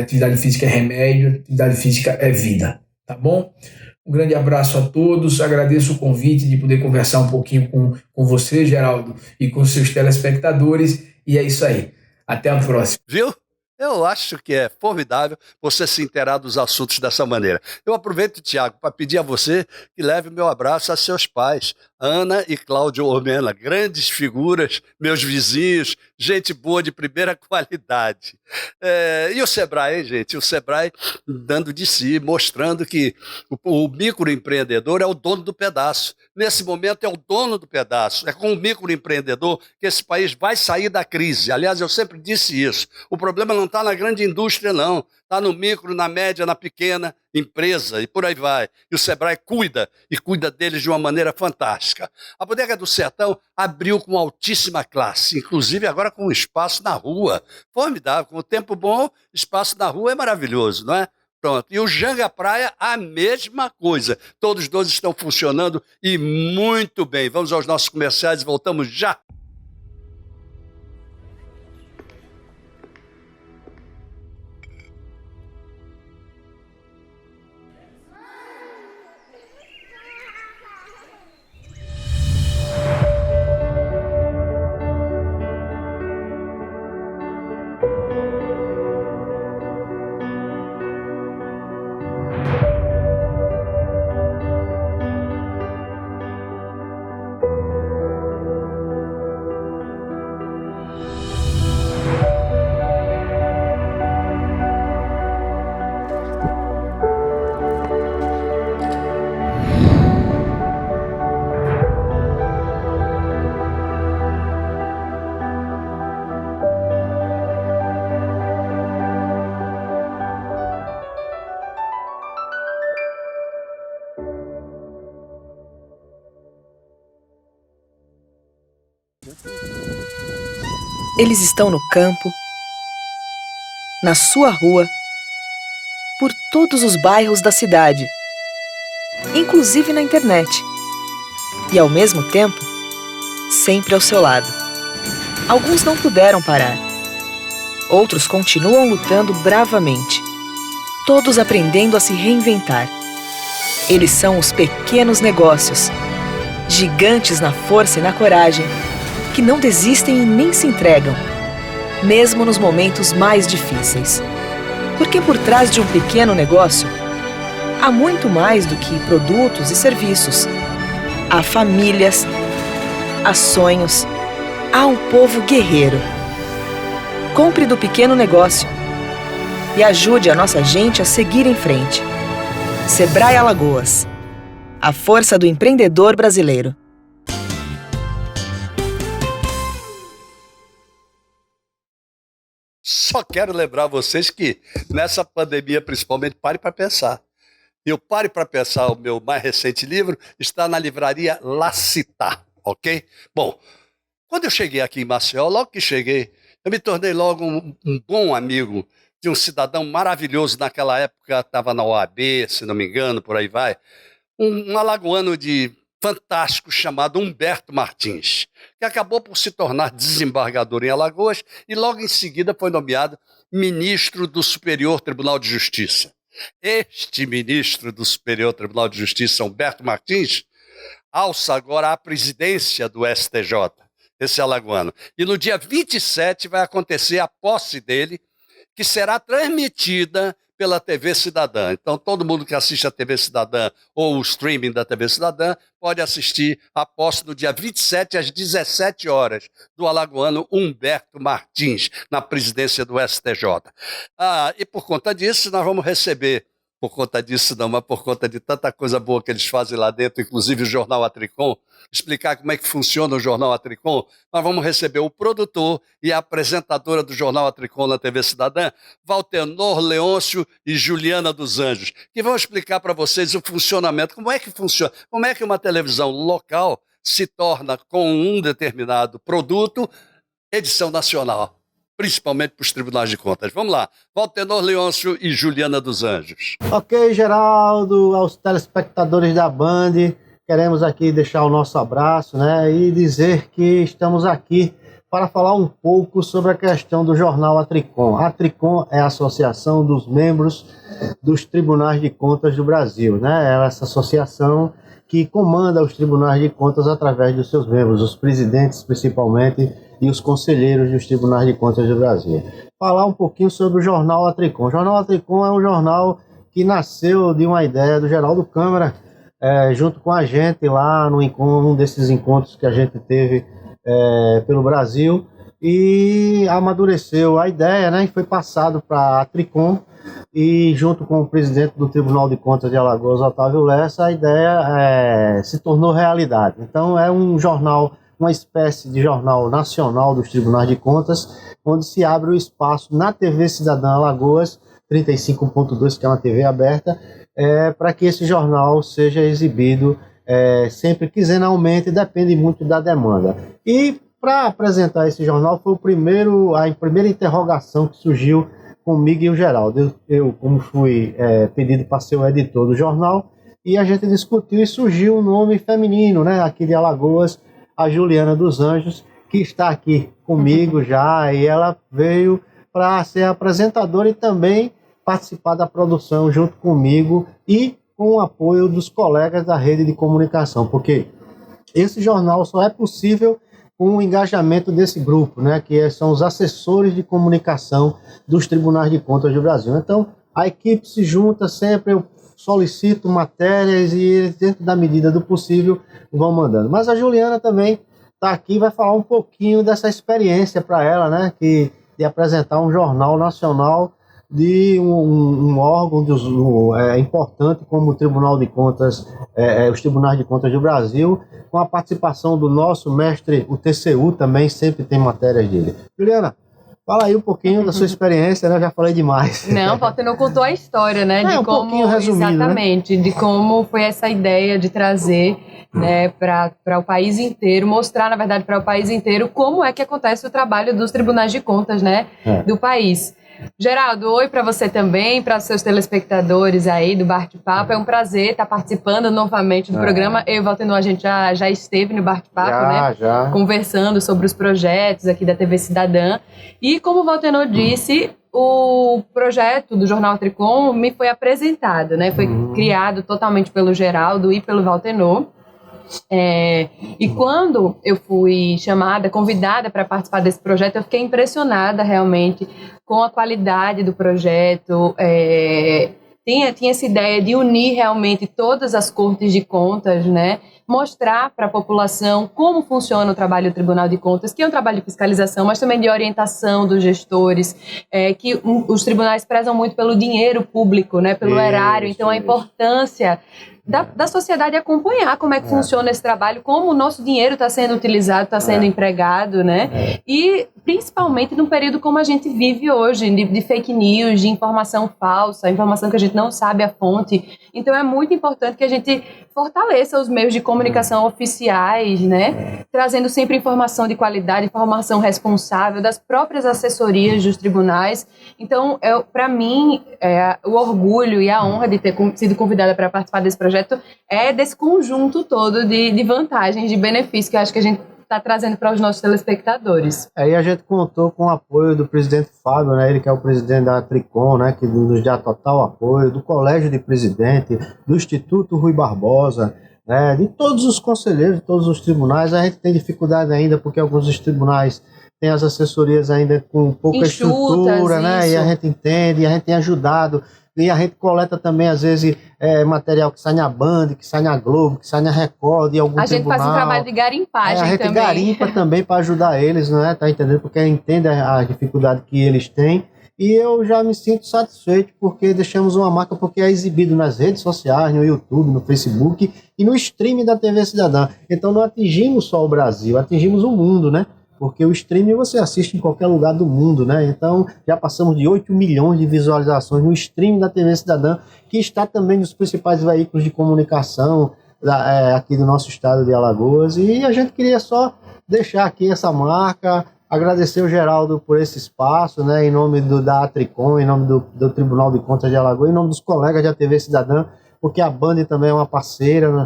Speaker 7: atividade física é remédio, atividade física é vida, tá bom? Um grande abraço a todos, agradeço o convite de poder conversar um pouquinho com você, Geraldo, e com seus telespectadores, e é isso aí. Até a próxima.
Speaker 3: Viu? Eu acho que é formidável você se inteirar dos assuntos dessa maneira. Eu aproveito, Tiago, para pedir a você que leve o meu abraço a seus pais, Ana e Cláudio Ormena, grandes figuras, meus vizinhos, gente boa de primeira qualidade. E o Sebrae, hein, gente? O Sebrae dando de si, mostrando que o microempreendedor é o dono do pedaço. Nesse momento é o dono do pedaço. É com o microempreendedor que esse país vai sair da crise. Aliás, eu sempre disse isso. O problema não está na grande indústria, não. Está no micro, na média, na pequena empresa e por aí vai. E o Sebrae cuida deles de uma maneira fantástica. A Bodega do Sertão abriu com altíssima classe, inclusive agora com espaço na rua. Formidável, com o tempo bom, espaço na rua é maravilhoso, não é? Pronto. E o Janga Praia, a mesma coisa. Todos os dois estão funcionando e muito bem. Vamos aos nossos comerciais e voltamos já.
Speaker 2: Eles estão no campo, na sua rua, por todos os bairros da cidade, inclusive na internet. E ao mesmo tempo, sempre ao seu lado. Alguns não puderam parar. Outros continuam lutando bravamente. Todos aprendendo a se reinventar. Eles são os pequenos negócios, gigantes na força e na coragem, que não desistem e nem se entregam, mesmo nos momentos mais difíceis. Porque por trás de um pequeno negócio, há muito mais do que produtos e serviços. Há famílias, há sonhos, há um povo guerreiro. Compre do pequeno negócio e ajude a nossa gente a seguir em frente. Sebrae Alagoas, a força do empreendedor brasileiro.
Speaker 3: Só quero lembrar vocês que nessa pandemia, principalmente, pare para pensar. E o Pare para Pensar, o meu mais recente livro, está na livraria La Citá, ok? Bom, quando eu cheguei aqui em Maceió, logo que cheguei, eu me tornei logo um bom amigo de um cidadão maravilhoso, naquela época estava na OAB, se não me engano, por aí vai, um alagoano fantástico chamado Humberto Martins, que acabou por se tornar desembargador em Alagoas e logo em seguida foi nomeado ministro do Superior Tribunal de Justiça. Este ministro do Superior Tribunal de Justiça, Humberto Martins, alça agora a presidência do STJ. esse alagoano. E no dia 27 vai acontecer a posse dele, que será transmitida pela TV Cidadã. Então, todo mundo que assiste a TV Cidadã ou o streaming da TV Cidadã pode assistir a posse no dia 27 às 17 horas do alagoano Humberto Martins, na presidência do STJ. E por conta disso, nós vamos receber, por conta disso não, mas por conta de tanta coisa boa que eles fazem lá dentro, inclusive o Jornal Atricom, explicar como é que funciona o Jornal Atricom, nós vamos receber o produtor e a apresentadora do Jornal Atricom na TV Cidadã, Valtenor Leôncio e Juliana dos Anjos, que vão explicar para vocês o funcionamento, como é que funciona, como é que uma televisão local se torna, com um determinado produto, edição nacional, principalmente para os tribunais de contas. Vamos lá, Valtenor Leôncio e Juliana dos Anjos.
Speaker 8: Ok, Geraldo, aos telespectadores da Band, queremos aqui deixar o nosso abraço, né, e dizer que estamos aqui para falar um pouco sobre a questão do Jornal Atricom. A Atricom é a associação dos membros dos Tribunais de Contas do Brasil, né, é essa associação que comanda os Tribunais de Contas através dos seus membros, os presidentes principalmente, e os conselheiros dos Tribunais de Contas do Brasil. Falar um pouquinho sobre o Jornal Atricom. O Jornal Atricom é um jornal que nasceu de uma ideia do Geraldo Câmara, junto com a gente lá num desses encontros que a gente teve pelo Brasil, e amadureceu a ideia, né, e foi passado para a Atricom, e junto com o presidente do Tribunal de Contas de Alagoas, Otávio Lessa, a ideia se tornou realidade. Então é um jornal, uma espécie de jornal nacional dos Tribunais de Contas, onde se abre o espaço na TV Cidadã Alagoas, 35.2, que é uma TV aberta, para que esse jornal seja exibido sempre quinzenalmente, depende muito da demanda. E para apresentar esse jornal foi a primeira interrogação que surgiu comigo e o Geraldo. Eu como fui pedido para ser o editor do jornal, e a gente discutiu e surgiu um nome feminino, né, aqui de Alagoas, a Juliana dos Anjos, que está aqui comigo já, e ela veio para ser apresentadora e também participar da produção junto comigo e com o apoio dos colegas da rede de comunicação, porque esse jornal só é possível com o engajamento desse grupo, né, que são os assessores de comunicação dos Tribunais de Contas do Brasil. Então, a equipe se junta sempre, eu solicito matérias e eles, dentro da medida do possível, vão mandando. Mas a Juliana também está aqui e vai falar um pouquinho dessa experiência para ela, né, de apresentar um jornal nacional de um órgão importante como o Tribunal de Contas, os Tribunais de Contas do Brasil, com a participação do nosso mestre, o TCU também sempre tem matérias dele. Juliana, fala aí um pouquinho da sua experiência, né? Eu já falei demais.
Speaker 9: Não, você não contou a história, né? De
Speaker 8: um
Speaker 9: como,
Speaker 8: pouquinho resumido,
Speaker 9: exatamente, né? De como foi essa ideia de trazer, né, para o país inteiro, mostrar, na verdade, para o país inteiro como é que acontece o trabalho dos tribunais de contas, né, do país. Geraldo, oi para você também, para os seus telespectadores aí do Bate-Papo. É um prazer estar participando novamente do programa. Eu e o Valtenor, a gente já esteve no Bate-Papo, né? Já. Conversando sobre os projetos aqui da TV Cidadã. E como o Valtenor disse, o projeto do Jornal Atricom me foi apresentado, né? Foi criado totalmente pelo Geraldo e pelo Valtenor. E quando eu fui convidada para participar desse projeto, eu fiquei impressionada realmente com a qualidade do projeto. Tinha essa ideia de unir realmente todas as cortes de contas, né? Mostrar para a população como funciona o trabalho do Tribunal de Contas, que é um trabalho de fiscalização, mas também de orientação dos gestores, que os tribunais prezam muito pelo dinheiro público, né? Pelo erário, então a importância da sociedade acompanhar como é que funciona esse trabalho, como o nosso dinheiro está sendo utilizado, está sendo empregado, né? E principalmente num período como a gente vive hoje, de fake news, de informação falsa, informação que a gente não sabe a fonte. Então é muito importante que a gente fortaleça os meios de comunicação oficiais, né? Trazendo sempre informação de qualidade, informação responsável das próprias assessorias dos tribunais. Então, para mim, o orgulho e a honra de ter sido convidada para participar desse projeto é desse conjunto todo de vantagens, de benefícios que eu acho que a gente está trazendo para os nossos telespectadores.
Speaker 8: Aí a gente contou com o apoio do presidente Fábio, né? Ele que é o presidente da Atricom, né? Que nos dá total apoio, do Colégio de Presidente, do Instituto Rui Barbosa, né, de todos os conselheiros, de todos os tribunais. A gente tem dificuldade ainda porque alguns dos tribunais têm as assessorias ainda com pouca estrutura, né? E a gente entende, e a gente tem ajudado. E a gente coleta também, às vezes, material que sai na Band, que sai na Globo, que sai na Record, de algum tribunal.
Speaker 9: A gente faz um trabalho de garimpagem também.
Speaker 8: A gente garimpa também para ajudar eles, né? Tá entendendo? Porque entende a dificuldade que eles têm. E eu já me sinto satisfeito porque deixamos uma marca, porque é exibido nas redes sociais, no YouTube, no Facebook e no streaming da TV Cidadã. Então não atingimos só o Brasil, atingimos o mundo, né? Porque o streaming você assiste em qualquer lugar do mundo, né? Então já passamos de 8 milhões de visualizações no streaming da TV Cidadã, que está também nos principais veículos de comunicação aqui do nosso estado de Alagoas. E a gente queria só deixar aqui essa marca, agradecer o Geraldo por esse espaço, né? Em nome da Atricom, em nome do Tribunal de Contas de Alagoas, em nome dos colegas da TV Cidadã, porque a Band também é uma parceira,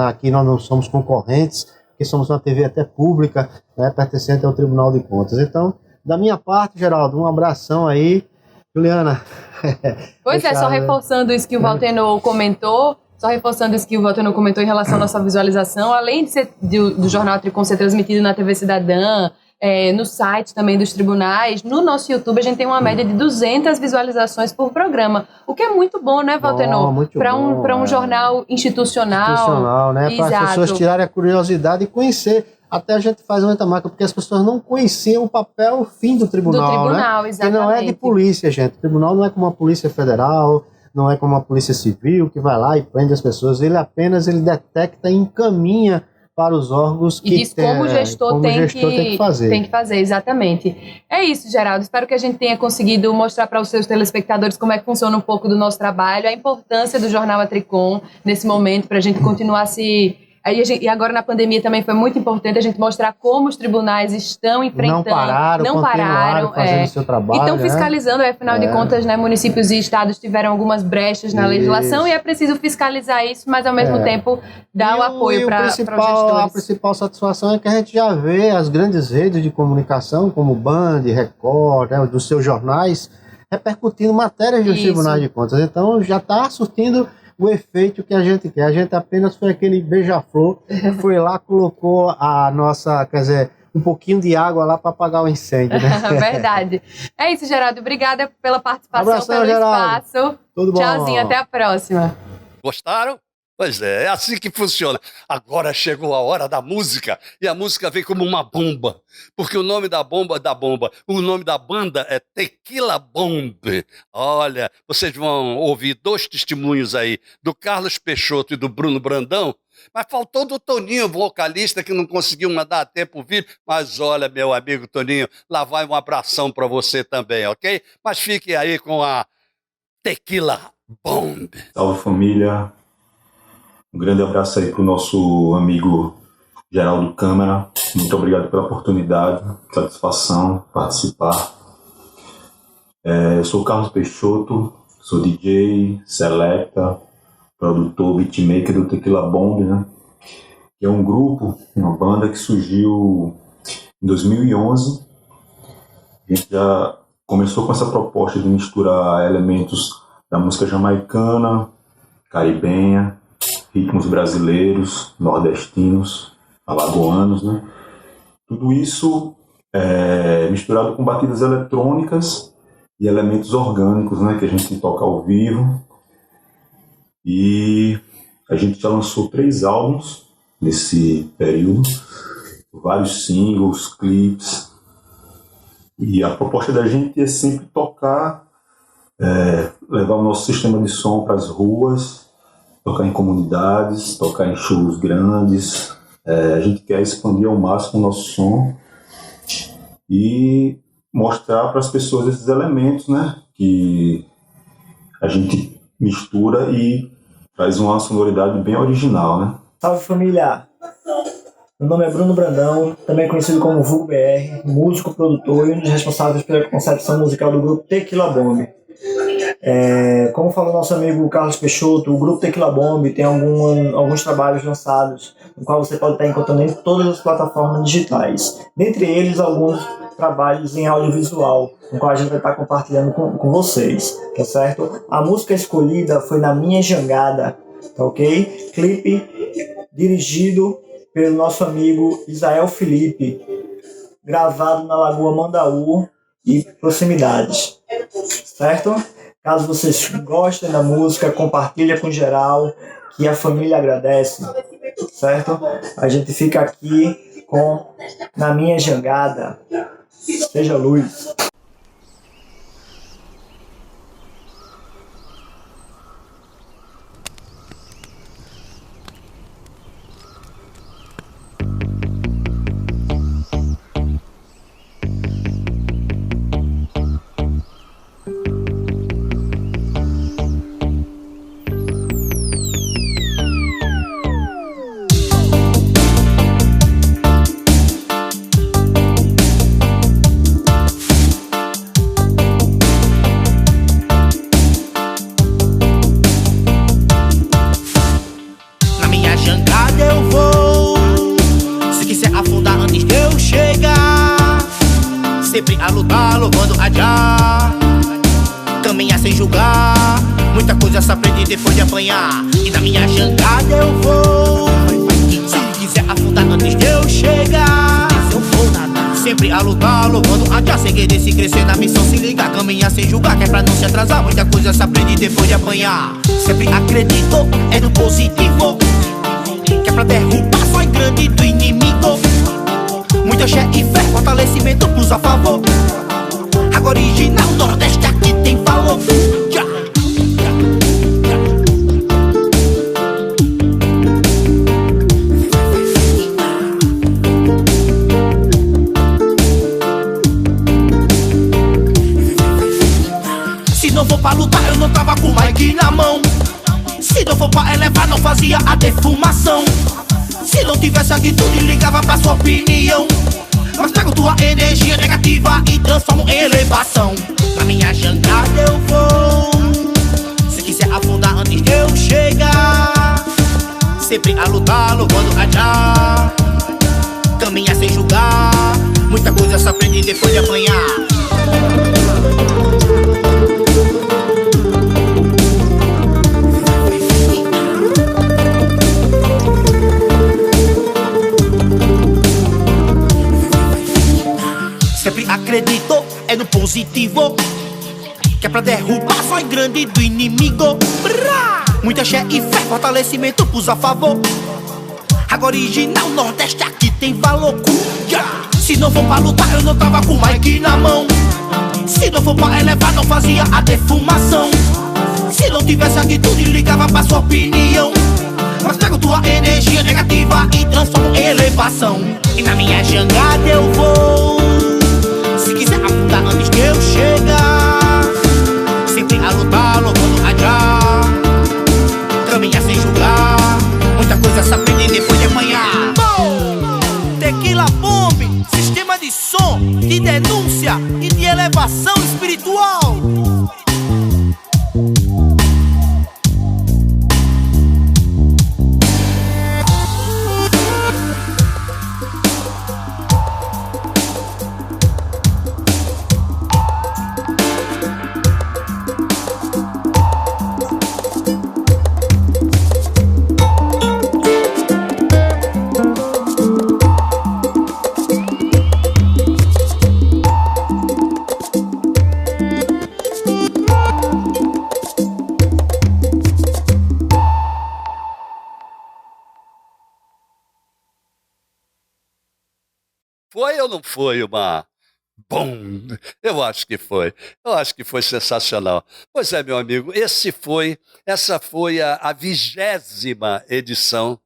Speaker 8: aqui nós não somos concorrentes, que somos uma TV até pública, né, pertencente ao Tribunal de Contas. Então, da minha parte, Geraldo, um abração aí. Juliana.
Speaker 9: Pois é, só reforçando isso que o Valtenor comentou, em relação à nossa visualização, além de ser do Jornal Atricom ser transmitido na TV Cidadã, no site também dos tribunais, no nosso YouTube a gente tem uma média de 200 visualizações por programa, o que é muito bom, né, Valtenor? Para um jornal institucional,
Speaker 8: né? Para as pessoas tirarem a curiosidade e conhecer. Até a gente faz muita marca, porque as pessoas não conheciam o papel, o fim do tribunal, né?
Speaker 9: Exatamente.
Speaker 8: Que não é de polícia, gente. O tribunal não é como a Polícia Federal, não é como a Polícia Civil, que vai lá e prende as pessoas. Ele apenas detecta e encaminha para os órgãos que
Speaker 9: diz como o gestor tem que fazer. Tem que fazer, exatamente. É isso, Geraldo. Espero que a gente tenha conseguido mostrar para os seus telespectadores como é que funciona um pouco do nosso trabalho, a importância do Jornal Atricom nesse momento, para a gente continuar E agora na pandemia também foi muito importante a gente mostrar como os tribunais estão enfrentando.
Speaker 8: Não pararam fazendo o seu trabalho.
Speaker 9: Então fiscalizando, afinal de contas, né, municípios e estados tiveram algumas brechas na legislação e é preciso fiscalizar isso, mas ao mesmo tempo dar o apoio para os gestores.
Speaker 8: A principal satisfação é que a gente já vê as grandes redes de comunicação, como Band, Record, né, dos seus jornais, repercutindo matérias dos tribunais de contas. Então já está surtindo o efeito que a gente quer. A gente apenas foi aquele beija-flor, foi lá, colocou um pouquinho de água lá para apagar o incêndio, né?
Speaker 9: Verdade. É isso, Geraldo. Obrigada pela participação,
Speaker 8: abração,
Speaker 9: pelo
Speaker 8: Geraldo.
Speaker 9: espaço.
Speaker 8: Tudo bom.
Speaker 9: Tchauzinho, até a próxima.
Speaker 3: Gostaram? Pois é assim que funciona. Agora chegou a hora da música, e a música vem como uma bomba, porque o nome o nome da banda é Tequila Bomb. Olha, vocês vão ouvir 2 testemunhos aí, do Carlos Peixoto e do Bruno Brandão, mas faltou do Toninho, vocalista, que não conseguiu mandar a tempo vir, mas olha, meu amigo Toninho, lá vai um abração para você também, ok? Mas fique aí com a Tequila Bomb.
Speaker 10: Salve, família. Um grande abraço aí para o nosso amigo Geraldo Câmara. Muito obrigado pela oportunidade, satisfação participar. Eu sou o Carlos Peixoto, sou DJ, selecta, produtor, beatmaker do Tequila Bomb, né? Que é um grupo, uma banda que surgiu em 2011. A gente já começou com essa proposta de misturar elementos da música jamaicana, caribenha, ritmos brasileiros, nordestinos, alagoanos, né? Tudo isso misturado com batidas eletrônicas e elementos orgânicos, né? Que a gente toca ao vivo. E a gente já lançou 3 álbuns nesse período, vários singles, clipes. E a proposta da gente é sempre tocar, levar o nosso sistema de som para as ruas, tocar em comunidades, tocar em shows grandes. A gente quer expandir ao máximo o nosso som e mostrar para as pessoas esses elementos, né, que a gente mistura e traz uma sonoridade bem original, né?
Speaker 11: Salve, família! Meu nome é Bruno Brandão, também conhecido como Vulgo BR, músico, produtor e um dos responsáveis pela concepção musical do grupo Tequila Bomb. Como falou nosso amigo Carlos Peixoto, o grupo Tequila Bomb tem alguns trabalhos lançados, no qual você pode estar encontrando em todas as plataformas digitais. Dentre eles, alguns trabalhos em audiovisual, no qual a gente vai estar compartilhando com vocês, tá certo? A música escolhida foi Na Minha Jangada, tá ok? Clipe dirigido pelo nosso amigo Israel Felipe, gravado na Lagoa Mandaú e proximidades, certo? Caso vocês gostem da música, compartilha com geral, que a família agradece, certo? A gente fica aqui com Na Minha Jangada. Seja luz.
Speaker 12: Sempre a lutar, louvando a Jah. Caminhar sem julgar, muita coisa se aprende depois de apanhar. E na minha jangada eu vou. Se quiser afundar antes de eu chegar, eu vou nadar. Sempre a lutar, louvando a Jah. Sem querer se crescer na missão, se ligar. Caminhar sem julgar, que é pra não se atrasar. Muita coisa se aprende depois de apanhar. Sempre acredito, é no positivo, que é pra derrubar só em grande do inimigo. Muita fé e fé, fortalecimento pros a favor. Agora original, Nordeste aqui tem valor. Se não for pra lutar, eu não tava com o mic na mão. Se não for pra elevar, não fazia a defumação. Se não tivesse atitude, ligava pra sua opinião. Mas pego tua energia negativa e transformo em elevação. Na minha jangada eu vou. Se quiser afundar antes de eu chegar, sempre a lutar, louvando a Jah. Caminhar sem julgar, muita coisa se aprende depois de apanhar. Sempre acredito, é no positivo, que é pra derrubar só em grande do inimigo. Muita fé e fé, fortalecimento pros a favor. Agora original, Nordeste aqui tem valor. Se não for pra lutar, eu não tava com o mic na mão. Se não for pra elevar, não fazia a defumação. Se não tivesse atitude, ligava pra sua opinião. Mas pego tua energia negativa e transformo em elevação. E na minha jangada eu vou. Se quiser afundar antes de eu chegar, sempre a lutar, louvando a Jah. Caminhar sem julgar, muita coisa se aprende depois de apanhar. Tequila Bomb, sistema de som, de denúncia e de elevação espiritual.
Speaker 3: Foi ou não foi uma... Bom, eu acho que foi. Eu acho que foi sensacional. Pois é, meu amigo, essa foi a 20ª edição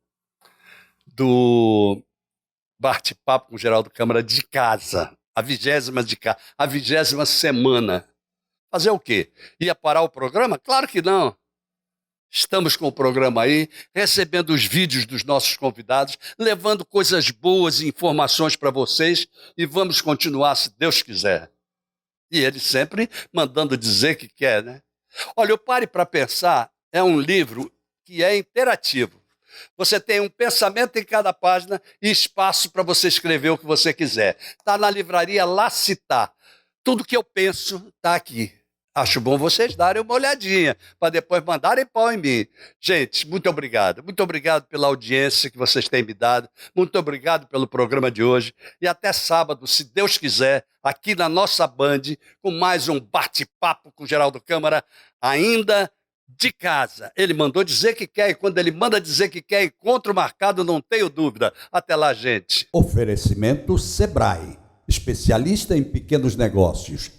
Speaker 3: do Bate-Papo com Geraldo Câmara de casa. A 20ª de casa. A 20ª semana. Fazer o quê? Ia parar o programa? Claro que não. Estamos com o programa aí, recebendo os vídeos dos nossos convidados, levando coisas boas e informações para vocês e vamos continuar, se Deus quiser. E ele sempre mandando dizer que quer, né? Olha, o Pare para Pensar é um livro que é interativo. Você tem um pensamento em cada página e espaço para você escrever o que você quiser. Está na livraria La Citar. Tudo que eu penso está aqui. Acho bom vocês darem uma olhadinha, para depois mandarem pau em mim. Gente, muito obrigado. Muito obrigado pela audiência que vocês têm me dado. Muito obrigado pelo programa de hoje. E até sábado, se Deus quiser, aqui na nossa Band, com mais um bate-papo com Geraldo Câmara, ainda de casa. Ele mandou dizer que quer, e quando ele manda dizer que quer, encontro marcado, não tenho dúvida. Até lá, gente.
Speaker 1: Oferecimento Sebrae, especialista em pequenos negócios.